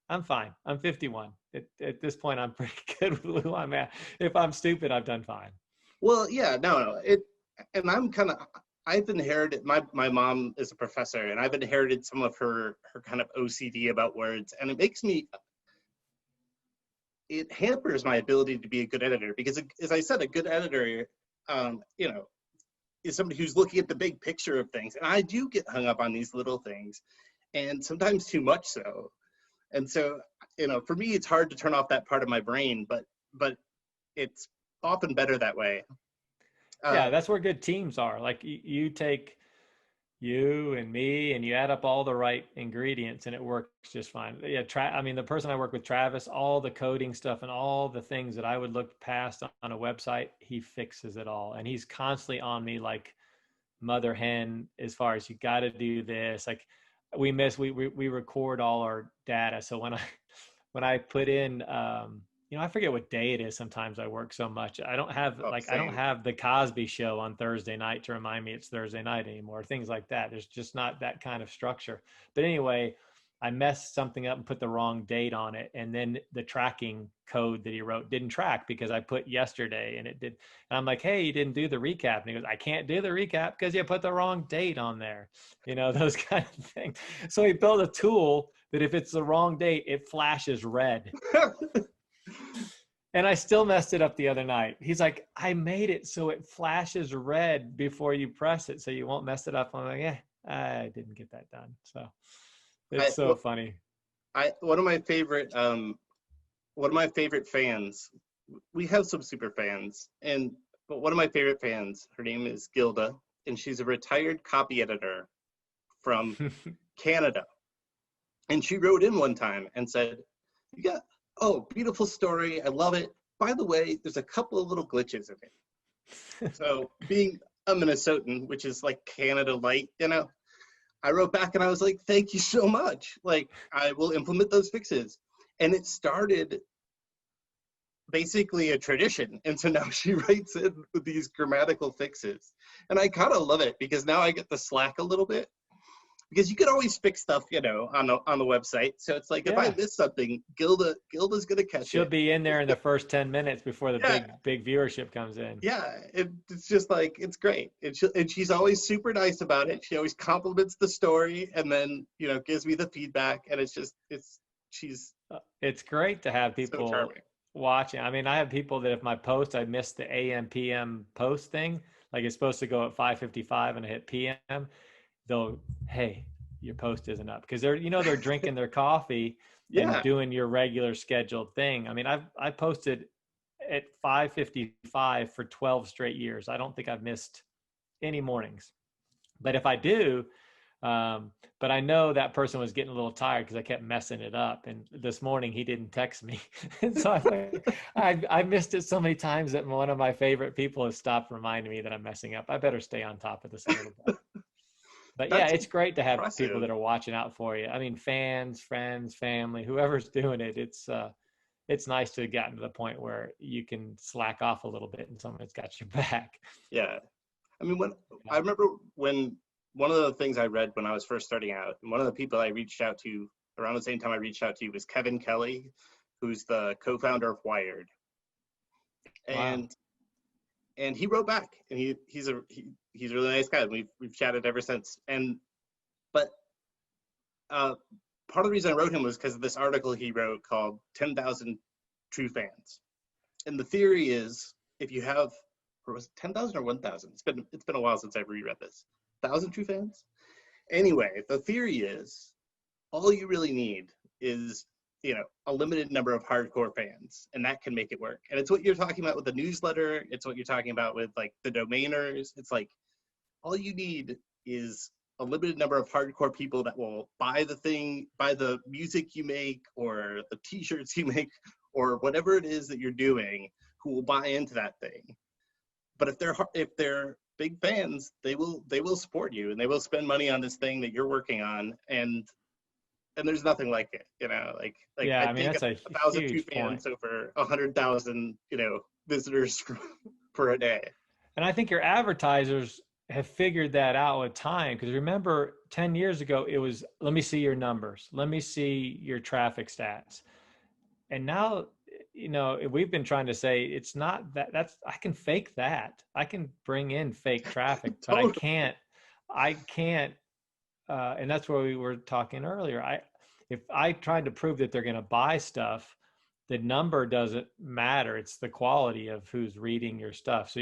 I'm fine. I'm 51. At this point, I'm pretty good with who I'm at. If I'm stupid, I've done fine. Well, yeah, no. And I've inherited, my mom is a professor, and I've inherited some of her kind of OCD about words. And it hampers my ability to be a good editor, because, as I said, a good editor, is somebody who's looking at the big picture of things. And I do get hung up on these little things, and sometimes too much so. And so, for me, it's hard to turn off that part of my brain, but it's often better that way. That's where good teams are. Like, you take you and me and you add up all the right ingredients and it works just fine. I mean, the person I work with, Travis, all the coding stuff and all the things that I would look past on a website, he fixes it all. And he's constantly on me like mother hen, as far as, you got to do this. Like, we record all our data. So when I put in, I forget what day it is. Sometimes I work so much. I don't have I don't have the Cosby Show on Thursday night to remind me it's Thursday night anymore. Things like that. There's just not that kind of structure. But anyway, I messed something up and put the wrong date on it. And then the tracking code that he wrote didn't track because I put yesterday and it did. And I'm like, hey, you didn't do the recap. And he goes, I can't do the recap because you put the wrong date on there. Those kind of things. So he built a tool that if it's the wrong date, it flashes red. And I still messed it up the other night. He's like, I made it so it flashes red before you press it so you won't mess it up. I'm like, I didn't get that done. So it's funny. One of my favorite fans, we have some super fans, and but one of my favorite fans, her name is Gilda, and she's a retired copy editor from Canada. And she wrote in one time and said, "Yeah, oh, beautiful story. I love it. By the way, there's a couple of little glitches in it." So being a Minnesotan, which is like Canada light, I wrote back and I was like, "Thank you so much. Like, I will implement those fixes." And it started basically a tradition. And so now she writes in with these grammatical fixes. And I kind of love it because now I get the slack a little bit. Because you could always fix stuff, on the website. So it's like, if I miss something, Gilda's gonna catch She'll it. be in there in the first 10 minutes before the Yeah. big viewership comes in. Yeah, it's just like, it's great. And she's always super nice about it. She always compliments the story and then, gives me the feedback. And she's It's great to have so people charming. watching. I mean, I have people that if my post, I missed the AM PM post thing, like it's supposed to go at 5:55 and I hit PM, they'll, hey, your post isn't up, because they're drinking their coffee and Yeah. doing your regular scheduled thing. I mean, I posted at 5:55 for 12 straight years. I don't think I've missed any mornings, but if I do, but I know that person was getting a little tired because I kept messing it up. And this morning he didn't text me. And so I missed it so many times that one of my favorite people has stopped reminding me that I'm messing up. I better stay on top of this a little bit. But yeah, it's great to have impressive. people that are watching out for you. I mean, fans, friends, family, whoever's doing it, it's nice to have gotten to the point where you can slack off a little bit and someone's got your back. Yeah. I mean, I remember when one of the things I read when I was first starting out, and one of the people I reached out to around the same time I reached out to you was Kevin Kelly, who's the co-founder of Wired. And he wrote back, and he's a really nice guy. We've chatted ever since. But part of the reason I wrote him was because of this article he wrote called 10,000 True Fans. And the theory is, if you have, or was it 10,000 or 1,000? It's been a while since I've reread this. 1,000 true fans? Anyway, the theory is all you really need is, a limited number of hardcore fans, and that can make it work. And it's what you're talking about with the newsletter. It's what you're talking about with like the domainers. It's like all you need is a limited number of hardcore people that will buy the music you make or the t-shirts you make or whatever it is that you're doing, who will buy into that thing. But if they're big fans, they will support you and they will spend money on this thing that you're working on. And there's nothing like it, Yeah, I mean, that's a 1,000 true huge fans point. over 100,000, visitors for a day. And I think your advertisers have figured that out with time, because remember 10 years ago, it was, let me see your numbers. Let me see your traffic stats. And now, we've been trying to say it's not I can fake that. I can bring in fake traffic, but Totally. I can't, and that's where we were talking earlier. If I tried to prove that they're going to buy stuff, the number doesn't matter. It's the quality of who's reading your stuff. So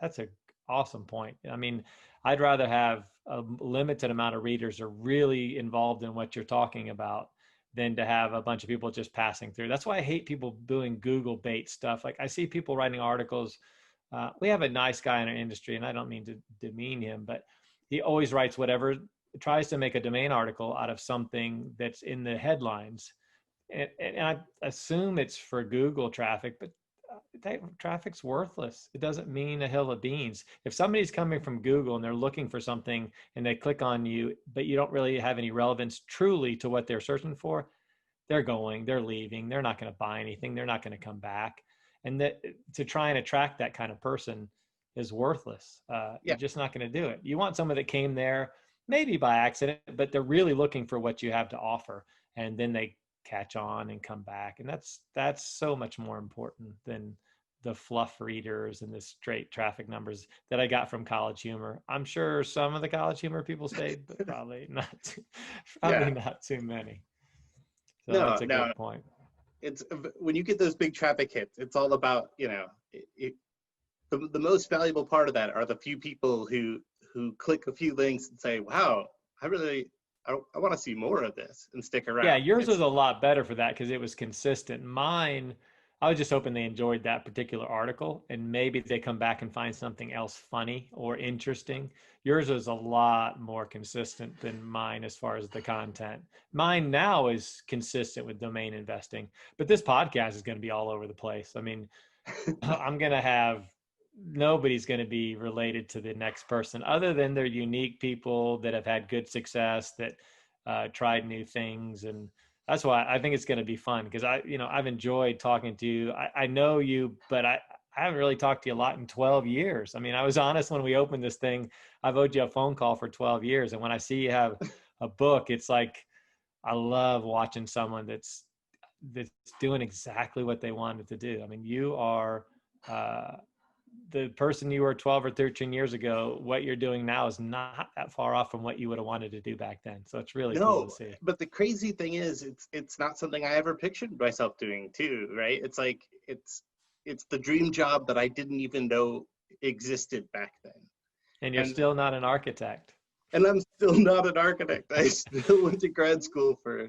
that's an awesome point. I mean, I'd rather have a limited amount of readers are really involved in what you're talking about than to have a bunch of people just passing through. That's why I hate people doing Google bait stuff. Like I see people writing articles. We have a nice guy in our industry, and I don't mean to demean him, but he always writes whatever, tries to make a domain article out of something that's in the headlines. And I assume it's for Google traffic, but that traffic's worthless. It doesn't mean a hill of beans. If somebody's coming from Google and they're looking for something and they click on you, but you don't really have any relevance truly to what they're searching for, they're leaving. They're not going to buy anything. They're not going to come back. And that to try and attract that kind of person is worthless. You're just not going to do it. You want someone that came there maybe by accident, but they're really looking for what you have to offer. And then they catch on and come back. And that's so much more important than the fluff readers and the straight traffic numbers that I got from College Humor. I'm sure some of the College Humor people stayed, but probably not too many. So that's a good point. It's when you get those big traffic hits, it's all about, the most valuable part of that are the few people who click a few links and say, wow, I want to see more of this and stick around. Yeah, yours was a lot better for that because it was consistent. Mine, I was just hoping they enjoyed that particular article and maybe they come back and find something else funny or interesting. Yours is a lot more consistent than mine as far as the content. Mine now is consistent with domain investing, but this podcast is going to be all over the place. I mean, I'm going to have nobody's going to be related to the next person other than they're unique people that have had good success, that tried new things. And that's why I think it's going to be fun because I've enjoyed talking to you. I know you, but I haven't really talked to you a lot in 12 years. I mean, I was honest when we opened this thing, I've owed you a phone call for 12 years. And when I see you have a book, it's like, I love watching someone that's doing exactly what they wanted to do. I mean, you are the person you were 12 or 13 years ago. What you're doing now is not that far off from what you would have wanted to do back then. So it's really cool to No, see. but the crazy thing is, it's not something I ever pictured myself doing too, right? It's like it's the dream job that I didn't even know existed back then. And you're And still not an architect. and I'm still not an architect. I still went to grad school for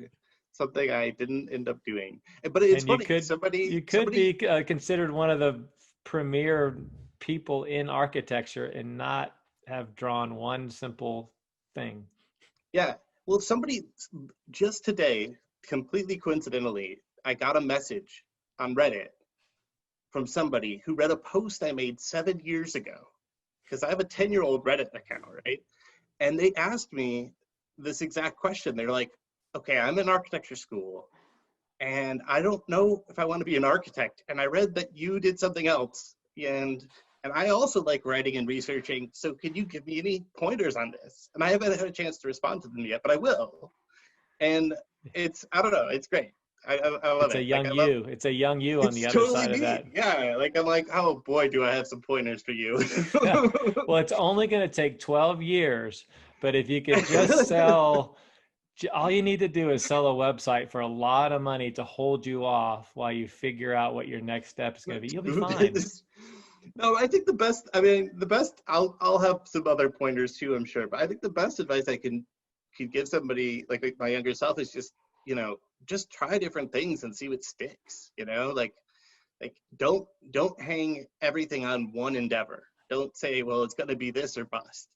something I didn't end up doing. But it's And you funny, could somebody, you could somebody, be considered one of the premier people in architecture and not have drawn one simple thing. yeah. Well, somebody just today, completely coincidentally, I got a message on Reddit from somebody who read a post I made 7 years ago, because I have a 10-year-old Reddit account, right? And they asked me this exact question. They're like, okay, I'm in architecture school and I don't know if I want to be an architect. And I read that you did something else. And I also like writing and researching. So can you give me any pointers on this? And I haven't had a chance to respond to them yet, but I will. And I don't know, it's great. I love It's a it. Like young I love, you. It's a young you on it's the other totally side of that. me. Yeah. Like I'm like, oh boy, do I have some pointers for you. Well, it's only going to take 12 years, but if you could just sell, all you need to do is sell a website for a lot of money to hold you off while you figure out what your next step is going to be. You'll be fine. No, I think the best, I mean, the best, I'll have some other pointers too, I'm sure, but I think the best advice I could give somebody like my younger self is just, just try different things and see what sticks, like don't hang everything on one endeavor. Don't say, well, it's going to be this or bust.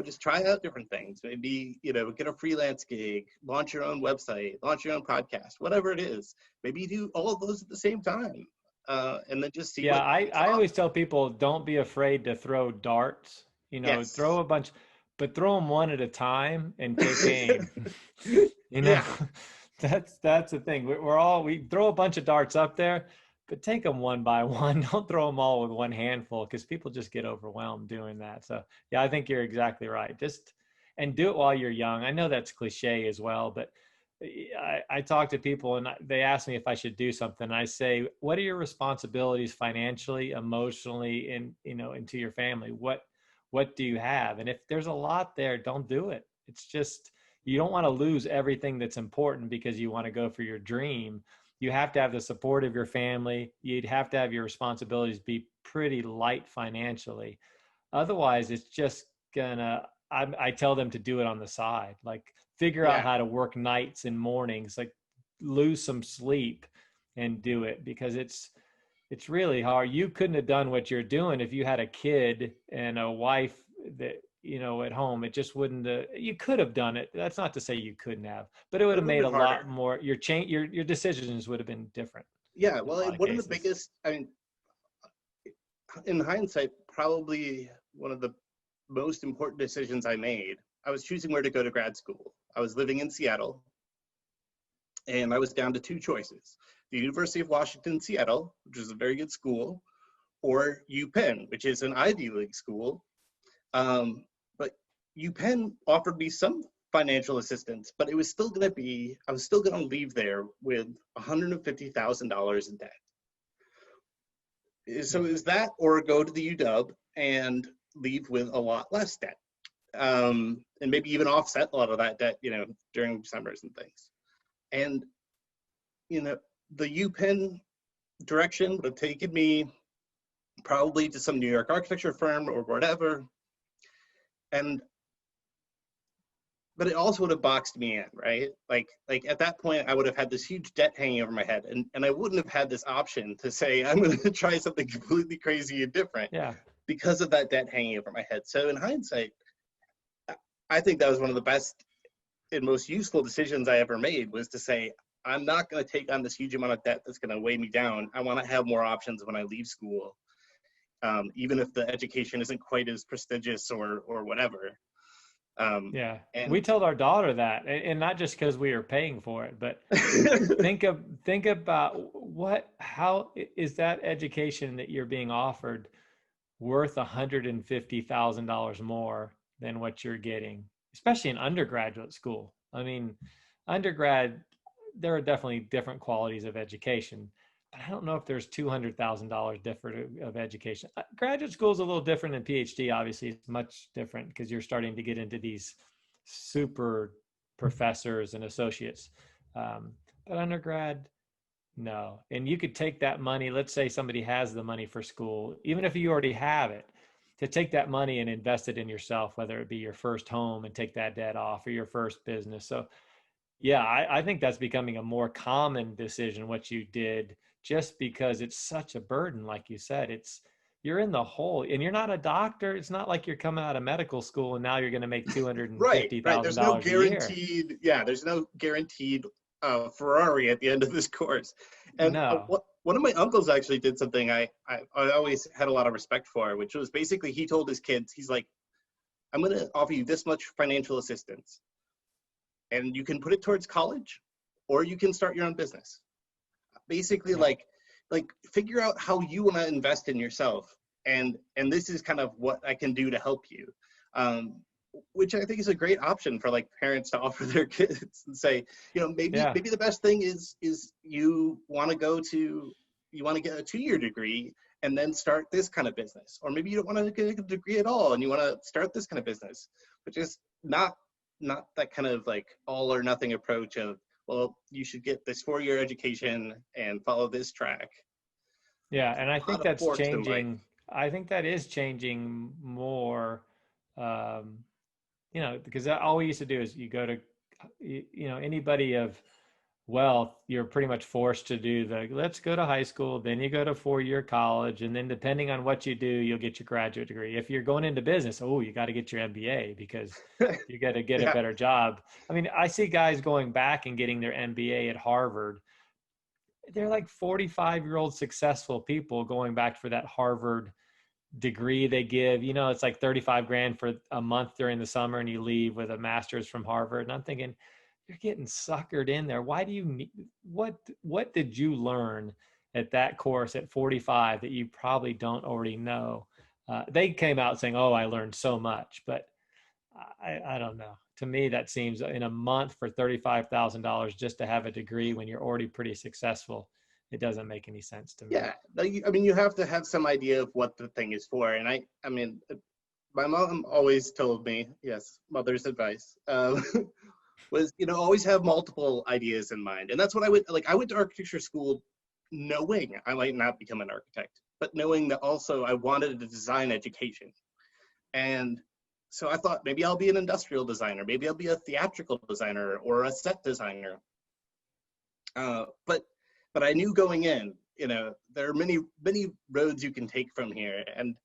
Just try out different things. Maybe, get a freelance gig, launch your own website, launch your own podcast, whatever it is. Maybe do all of those at the same time. And then just see Yeah, what I always tell people don't be afraid to throw darts, throw yes. a bunch, but throw them one at a time and take aim. You know, Yeah. that's the thing. We throw a bunch of darts up there, but take them one by one. Don't throw them all with one handful because people just get overwhelmed doing that. So yeah, I think you're exactly right. And do it while you're young. I know that's cliche as well, but I talk to people and they ask me if I should do something. I say, what are your responsibilities financially, emotionally, and into your family? What do you have? And if there's a lot there, don't do it. It's just, you don't want to lose everything that's important because you want to go for your dream. You have to have the support of your family. You'd have to have your responsibilities be pretty light financially. Otherwise, it's just I tell them to do it on the side. Like figure out Yeah. how to work nights and mornings, like lose some sleep and do it because it's really hard. You couldn't have done what you're doing if you had a kid and a wife that, at home. It just wouldn't, you could have done it. That's not to say you couldn't have, but it would But it have would have made a been lot harder. more, your decisions would have been different Yeah. in a Well, lot of one of the cases. biggest, I mean, in hindsight, probably one of the most important decisions I made, I was choosing where to go to grad school. I was living in Seattle and I was down to two choices: the University of Washington, Seattle, which is a very good school, or UPenn, which is an Ivy League school. But UPenn offered me some financial assistance, but it was still going to be, I was still going to leave there with $150,000 in debt. So it was that or go to the UW and leave with a lot less debt. And maybe even offset a lot of that debt, during summers and things. And, the UPenn direction would have taken me probably to some New York architecture firm or whatever. And but it also would have boxed me in, right? Like at that point, I would have had this huge debt hanging over my head, and I wouldn't have had this option to say I'm going to try something completely crazy and different Yeah. because of that debt hanging over my head. So in hindsight, I think that was one of the best and most useful decisions I ever made, was to say, I'm not going to take on this huge amount of debt that's going to weigh me down. I want to have more options when I leave school, even if the education isn't quite as prestigious or whatever. Yeah. We And told our daughter that, and not just because we were paying for it, but think about how is that education that you're being offered worth $150,000 more than what you're getting, especially in undergraduate school. I mean, undergrad, there are definitely different qualities of education, but I don't know if there's $200,000 different of education. Graduate school is a little different than PhD. Obviously, it's much different because you're starting to get into these super professors and associates. But undergrad, no. And you could take that money, let's say somebody has the money for school, even if you already have it, to take that money and invest it in yourself, whether it be your first home and take that debt off, or your first business. So yeah, I think that's becoming a more common decision, what you did, just because it's such a burden. Like you said, you're in the hole, and you're not a doctor. It's not like you're coming out of medical school and now you're going to make right. There's no $250,000 a year. guaranteed, yeah, there's no guaranteed Ferrari at the end of this course. And No. one of my uncles actually did something I always had a lot of respect for, which was basically, he told his kids, he's like, I'm going to offer you this much financial assistance, and you can put it towards college, or you can start your own business. Basically, Yeah. like figure out how you want to invest in yourself, and this is kind of what I can do to help you. Which I think is a great option for like parents to offer their kids, and say, you know, Yeah. maybe the best thing is you want to get a 2-year degree and then start this kind of business, or maybe you don't want to get a degree at all and you want to start this kind of business, but just not that kind of like all or nothing approach of, well, you should get this 4-year education and follow this track. Yeah. And I A lot think of that's forks in life. changing. I think that is changing more. Um, because all we used to do is you go to, anybody of wealth, you're pretty much forced to do let's go to high school, then you go to 4-year college, and then depending on what you do, you'll get your graduate degree. If you're going into business, you got to get your MBA because you got to get a Yeah. better job. I mean, I see guys going back and getting their MBA at Harvard. They're like 45-year-old successful people going back for that Harvard degree they give. It's like 35 grand for a month during the summer, and you leave with a master's from Harvard. And I'm thinking, you're getting suckered in there. Why do you need, what did you learn at that course at 45 that you probably don't already know? They came out saying, I learned so much, but I don't know. To me, that seems, in a month for $35,000 just to have a degree when you're already pretty successful, it doesn't make any sense to me. Yeah, I mean, you have to have some idea of what the thing is for. And I mean, my mom always told me, yes, mother's advice, was, always have multiple ideas in mind. And that's what I went to architecture school knowing I might not become an architect, but knowing that also I wanted a design education. And so I thought, maybe I'll be an industrial designer, maybe I'll be a theatrical designer or a set designer. But I knew going in, there are many roads you can take from here. And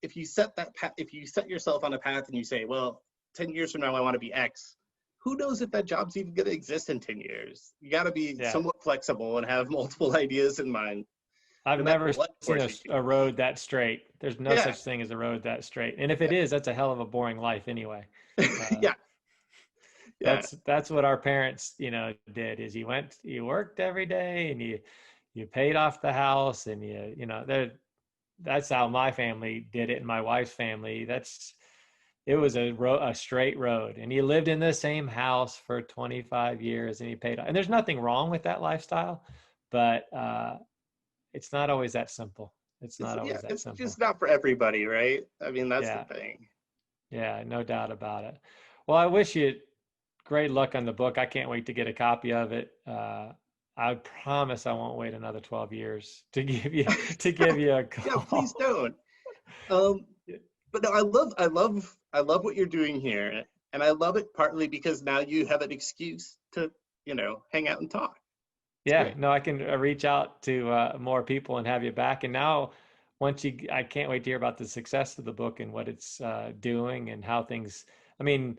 if you set that path, if you set yourself on a path and you say, well, 10 years from now I want to be X, who knows if that job's even going to exist in 10 years? You got to be Yeah. somewhat flexible and have multiple ideas in mind. I've No matter never what seen course you a choose. road that straight. There's no Yeah, such thing as a road that straight. And if it is, that's a hell of a boring life anyway. Uh, yeah, yeah, that's what our parents, did, is you worked every day, and you paid off the house, and that's how my family did it. And my wife's family, it was a straight road, and you lived in the same house for 25 years, and you paid off. And there's nothing wrong with that lifestyle, but it's not always that simple. It's not always that it's just simple. not for everybody, right? I mean, that's the Yeah. thing. Yeah, no doubt about it. Well, I wish you great luck on the book. I can't wait to get a copy of it. I promise I won't wait another 12 years to give you a Yeah, please call. don't. Um, but no, I love what you're doing here, And I love it partly because now you have an excuse to, hang out and talk. It's Yeah, great. no, I can reach out to more people and have you back. And now, I can't wait to hear about the success of the book and what it's doing and how things. I mean,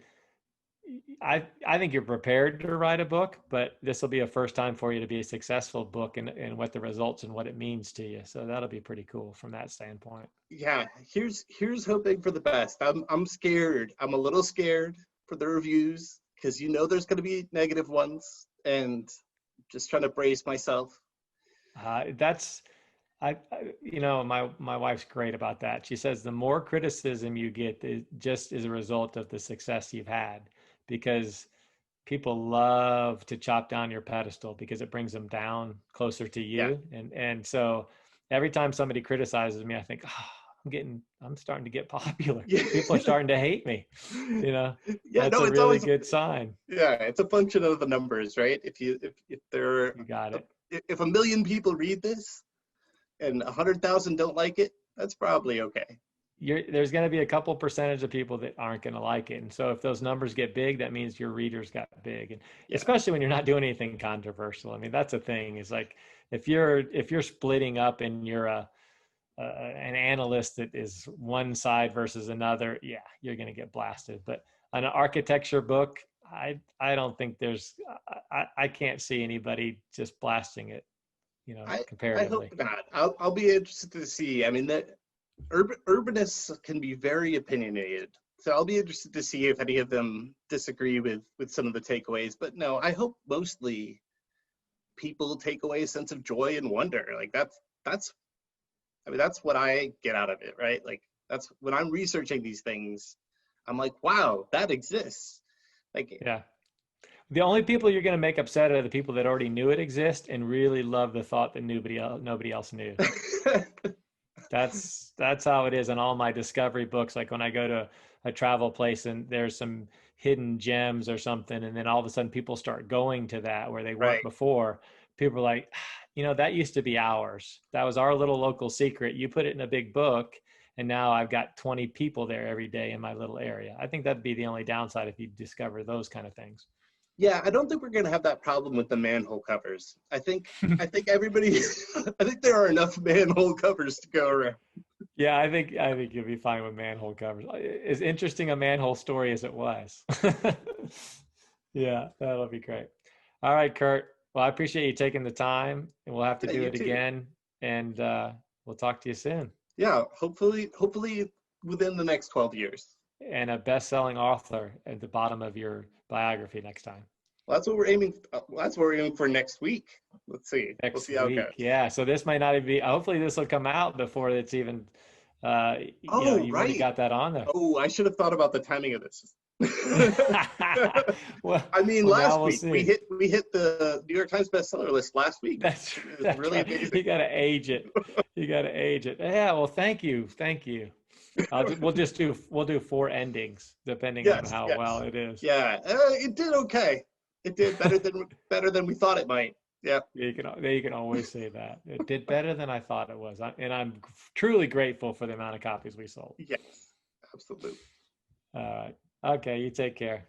I think you're prepared to write a book, but this will be a first time for you to be a successful book and what the results and what it means to you. So that'll be pretty cool from that standpoint. Yeah, here's hoping for the best. I'm scared. I'm a little scared for the reviews because there's going to be negative ones, and just trying to brace myself. That's my wife's great about that. She says the more criticism you get, just as a result of the success you've had, because people love to chop down your pedestal because it brings them down closer to Yeah. you. And so every time somebody criticizes me, I think, I'm starting to get popular. Yeah. People are starting to hate me. Yeah, That's no, a it's really always, good sign. yeah, it's a function of the numbers, right? If there You got it. if 1 million people read this and 100,000 don't like it, that's probably okay. There's going to be a couple percentage of people that aren't going to like it. And so if those numbers get big, that means your readers got big. And Yeah. especially when you're not doing anything controversial. I mean, that's a thing, is like, if you're splitting up and you're an analyst that is one side versus another, yeah, you're going to get blasted. But on an architecture book, I don't think I can't see anybody just blasting it, I hope comparatively. not. I'll be interested to see. I mean, that urbanists can be very opinionated, so I'll be interested to see if any of them disagree with some of the takeaways. But no, I hope mostly people take away a sense of joy and wonder. Like that's I mean, that's what I get out of it, right? Like, that's when I'm researching these things, I'm like, wow, that exists. Like, Yeah. The only people you're going to make upset are the people that already knew it exists and really love the thought that nobody else knew. That's how it is in all my discovery books. Like when I go to a travel place and there's some hidden gems or something, and then all of a sudden people start going to that where they weren't right. before. People are like, that used to be ours. That was our little local secret. You put it in a big book, and now I've got 20 people there every day in my little area. I think that'd be the only downside if you discover those kind of things. Yeah, I don't think we're gonna have that problem with the manhole covers. I think everybody I think there are enough manhole covers to go around. Yeah, I think you'll be fine with manhole covers. As interesting a manhole story as it was. Yeah, that'll be great. All right, Kurt. Well, I appreciate you taking the time, and we'll have to Yeah, do you it too. again. And we'll talk to you soon. Yeah, hopefully within the next 12 years. And a best-selling author at the bottom of your biography next time. Well, that's what we're aiming for next week. Let's see. We'll Next see how it week, goes. yeah. So this might not even be. Hopefully, this will come out before it's even. Oh, You've already right. got that on there. Oh, I should have thought about the timing of this. well, I mean, well, now last we'll week we see. hit the New York Times bestseller list last week. That's It was that's really right. amazing. You got to age it. You got to age it. Yeah. Well, thank you. Thank you. We'll do 4 endings depending on Yes, how well yes, it is. yeah. It did okay. It did better than we thought it might. Yeah. You can always say that it did better than I thought it was, and I'm truly grateful for the amount of copies we sold. Yes. Absolutely. All right. Okay. You take care.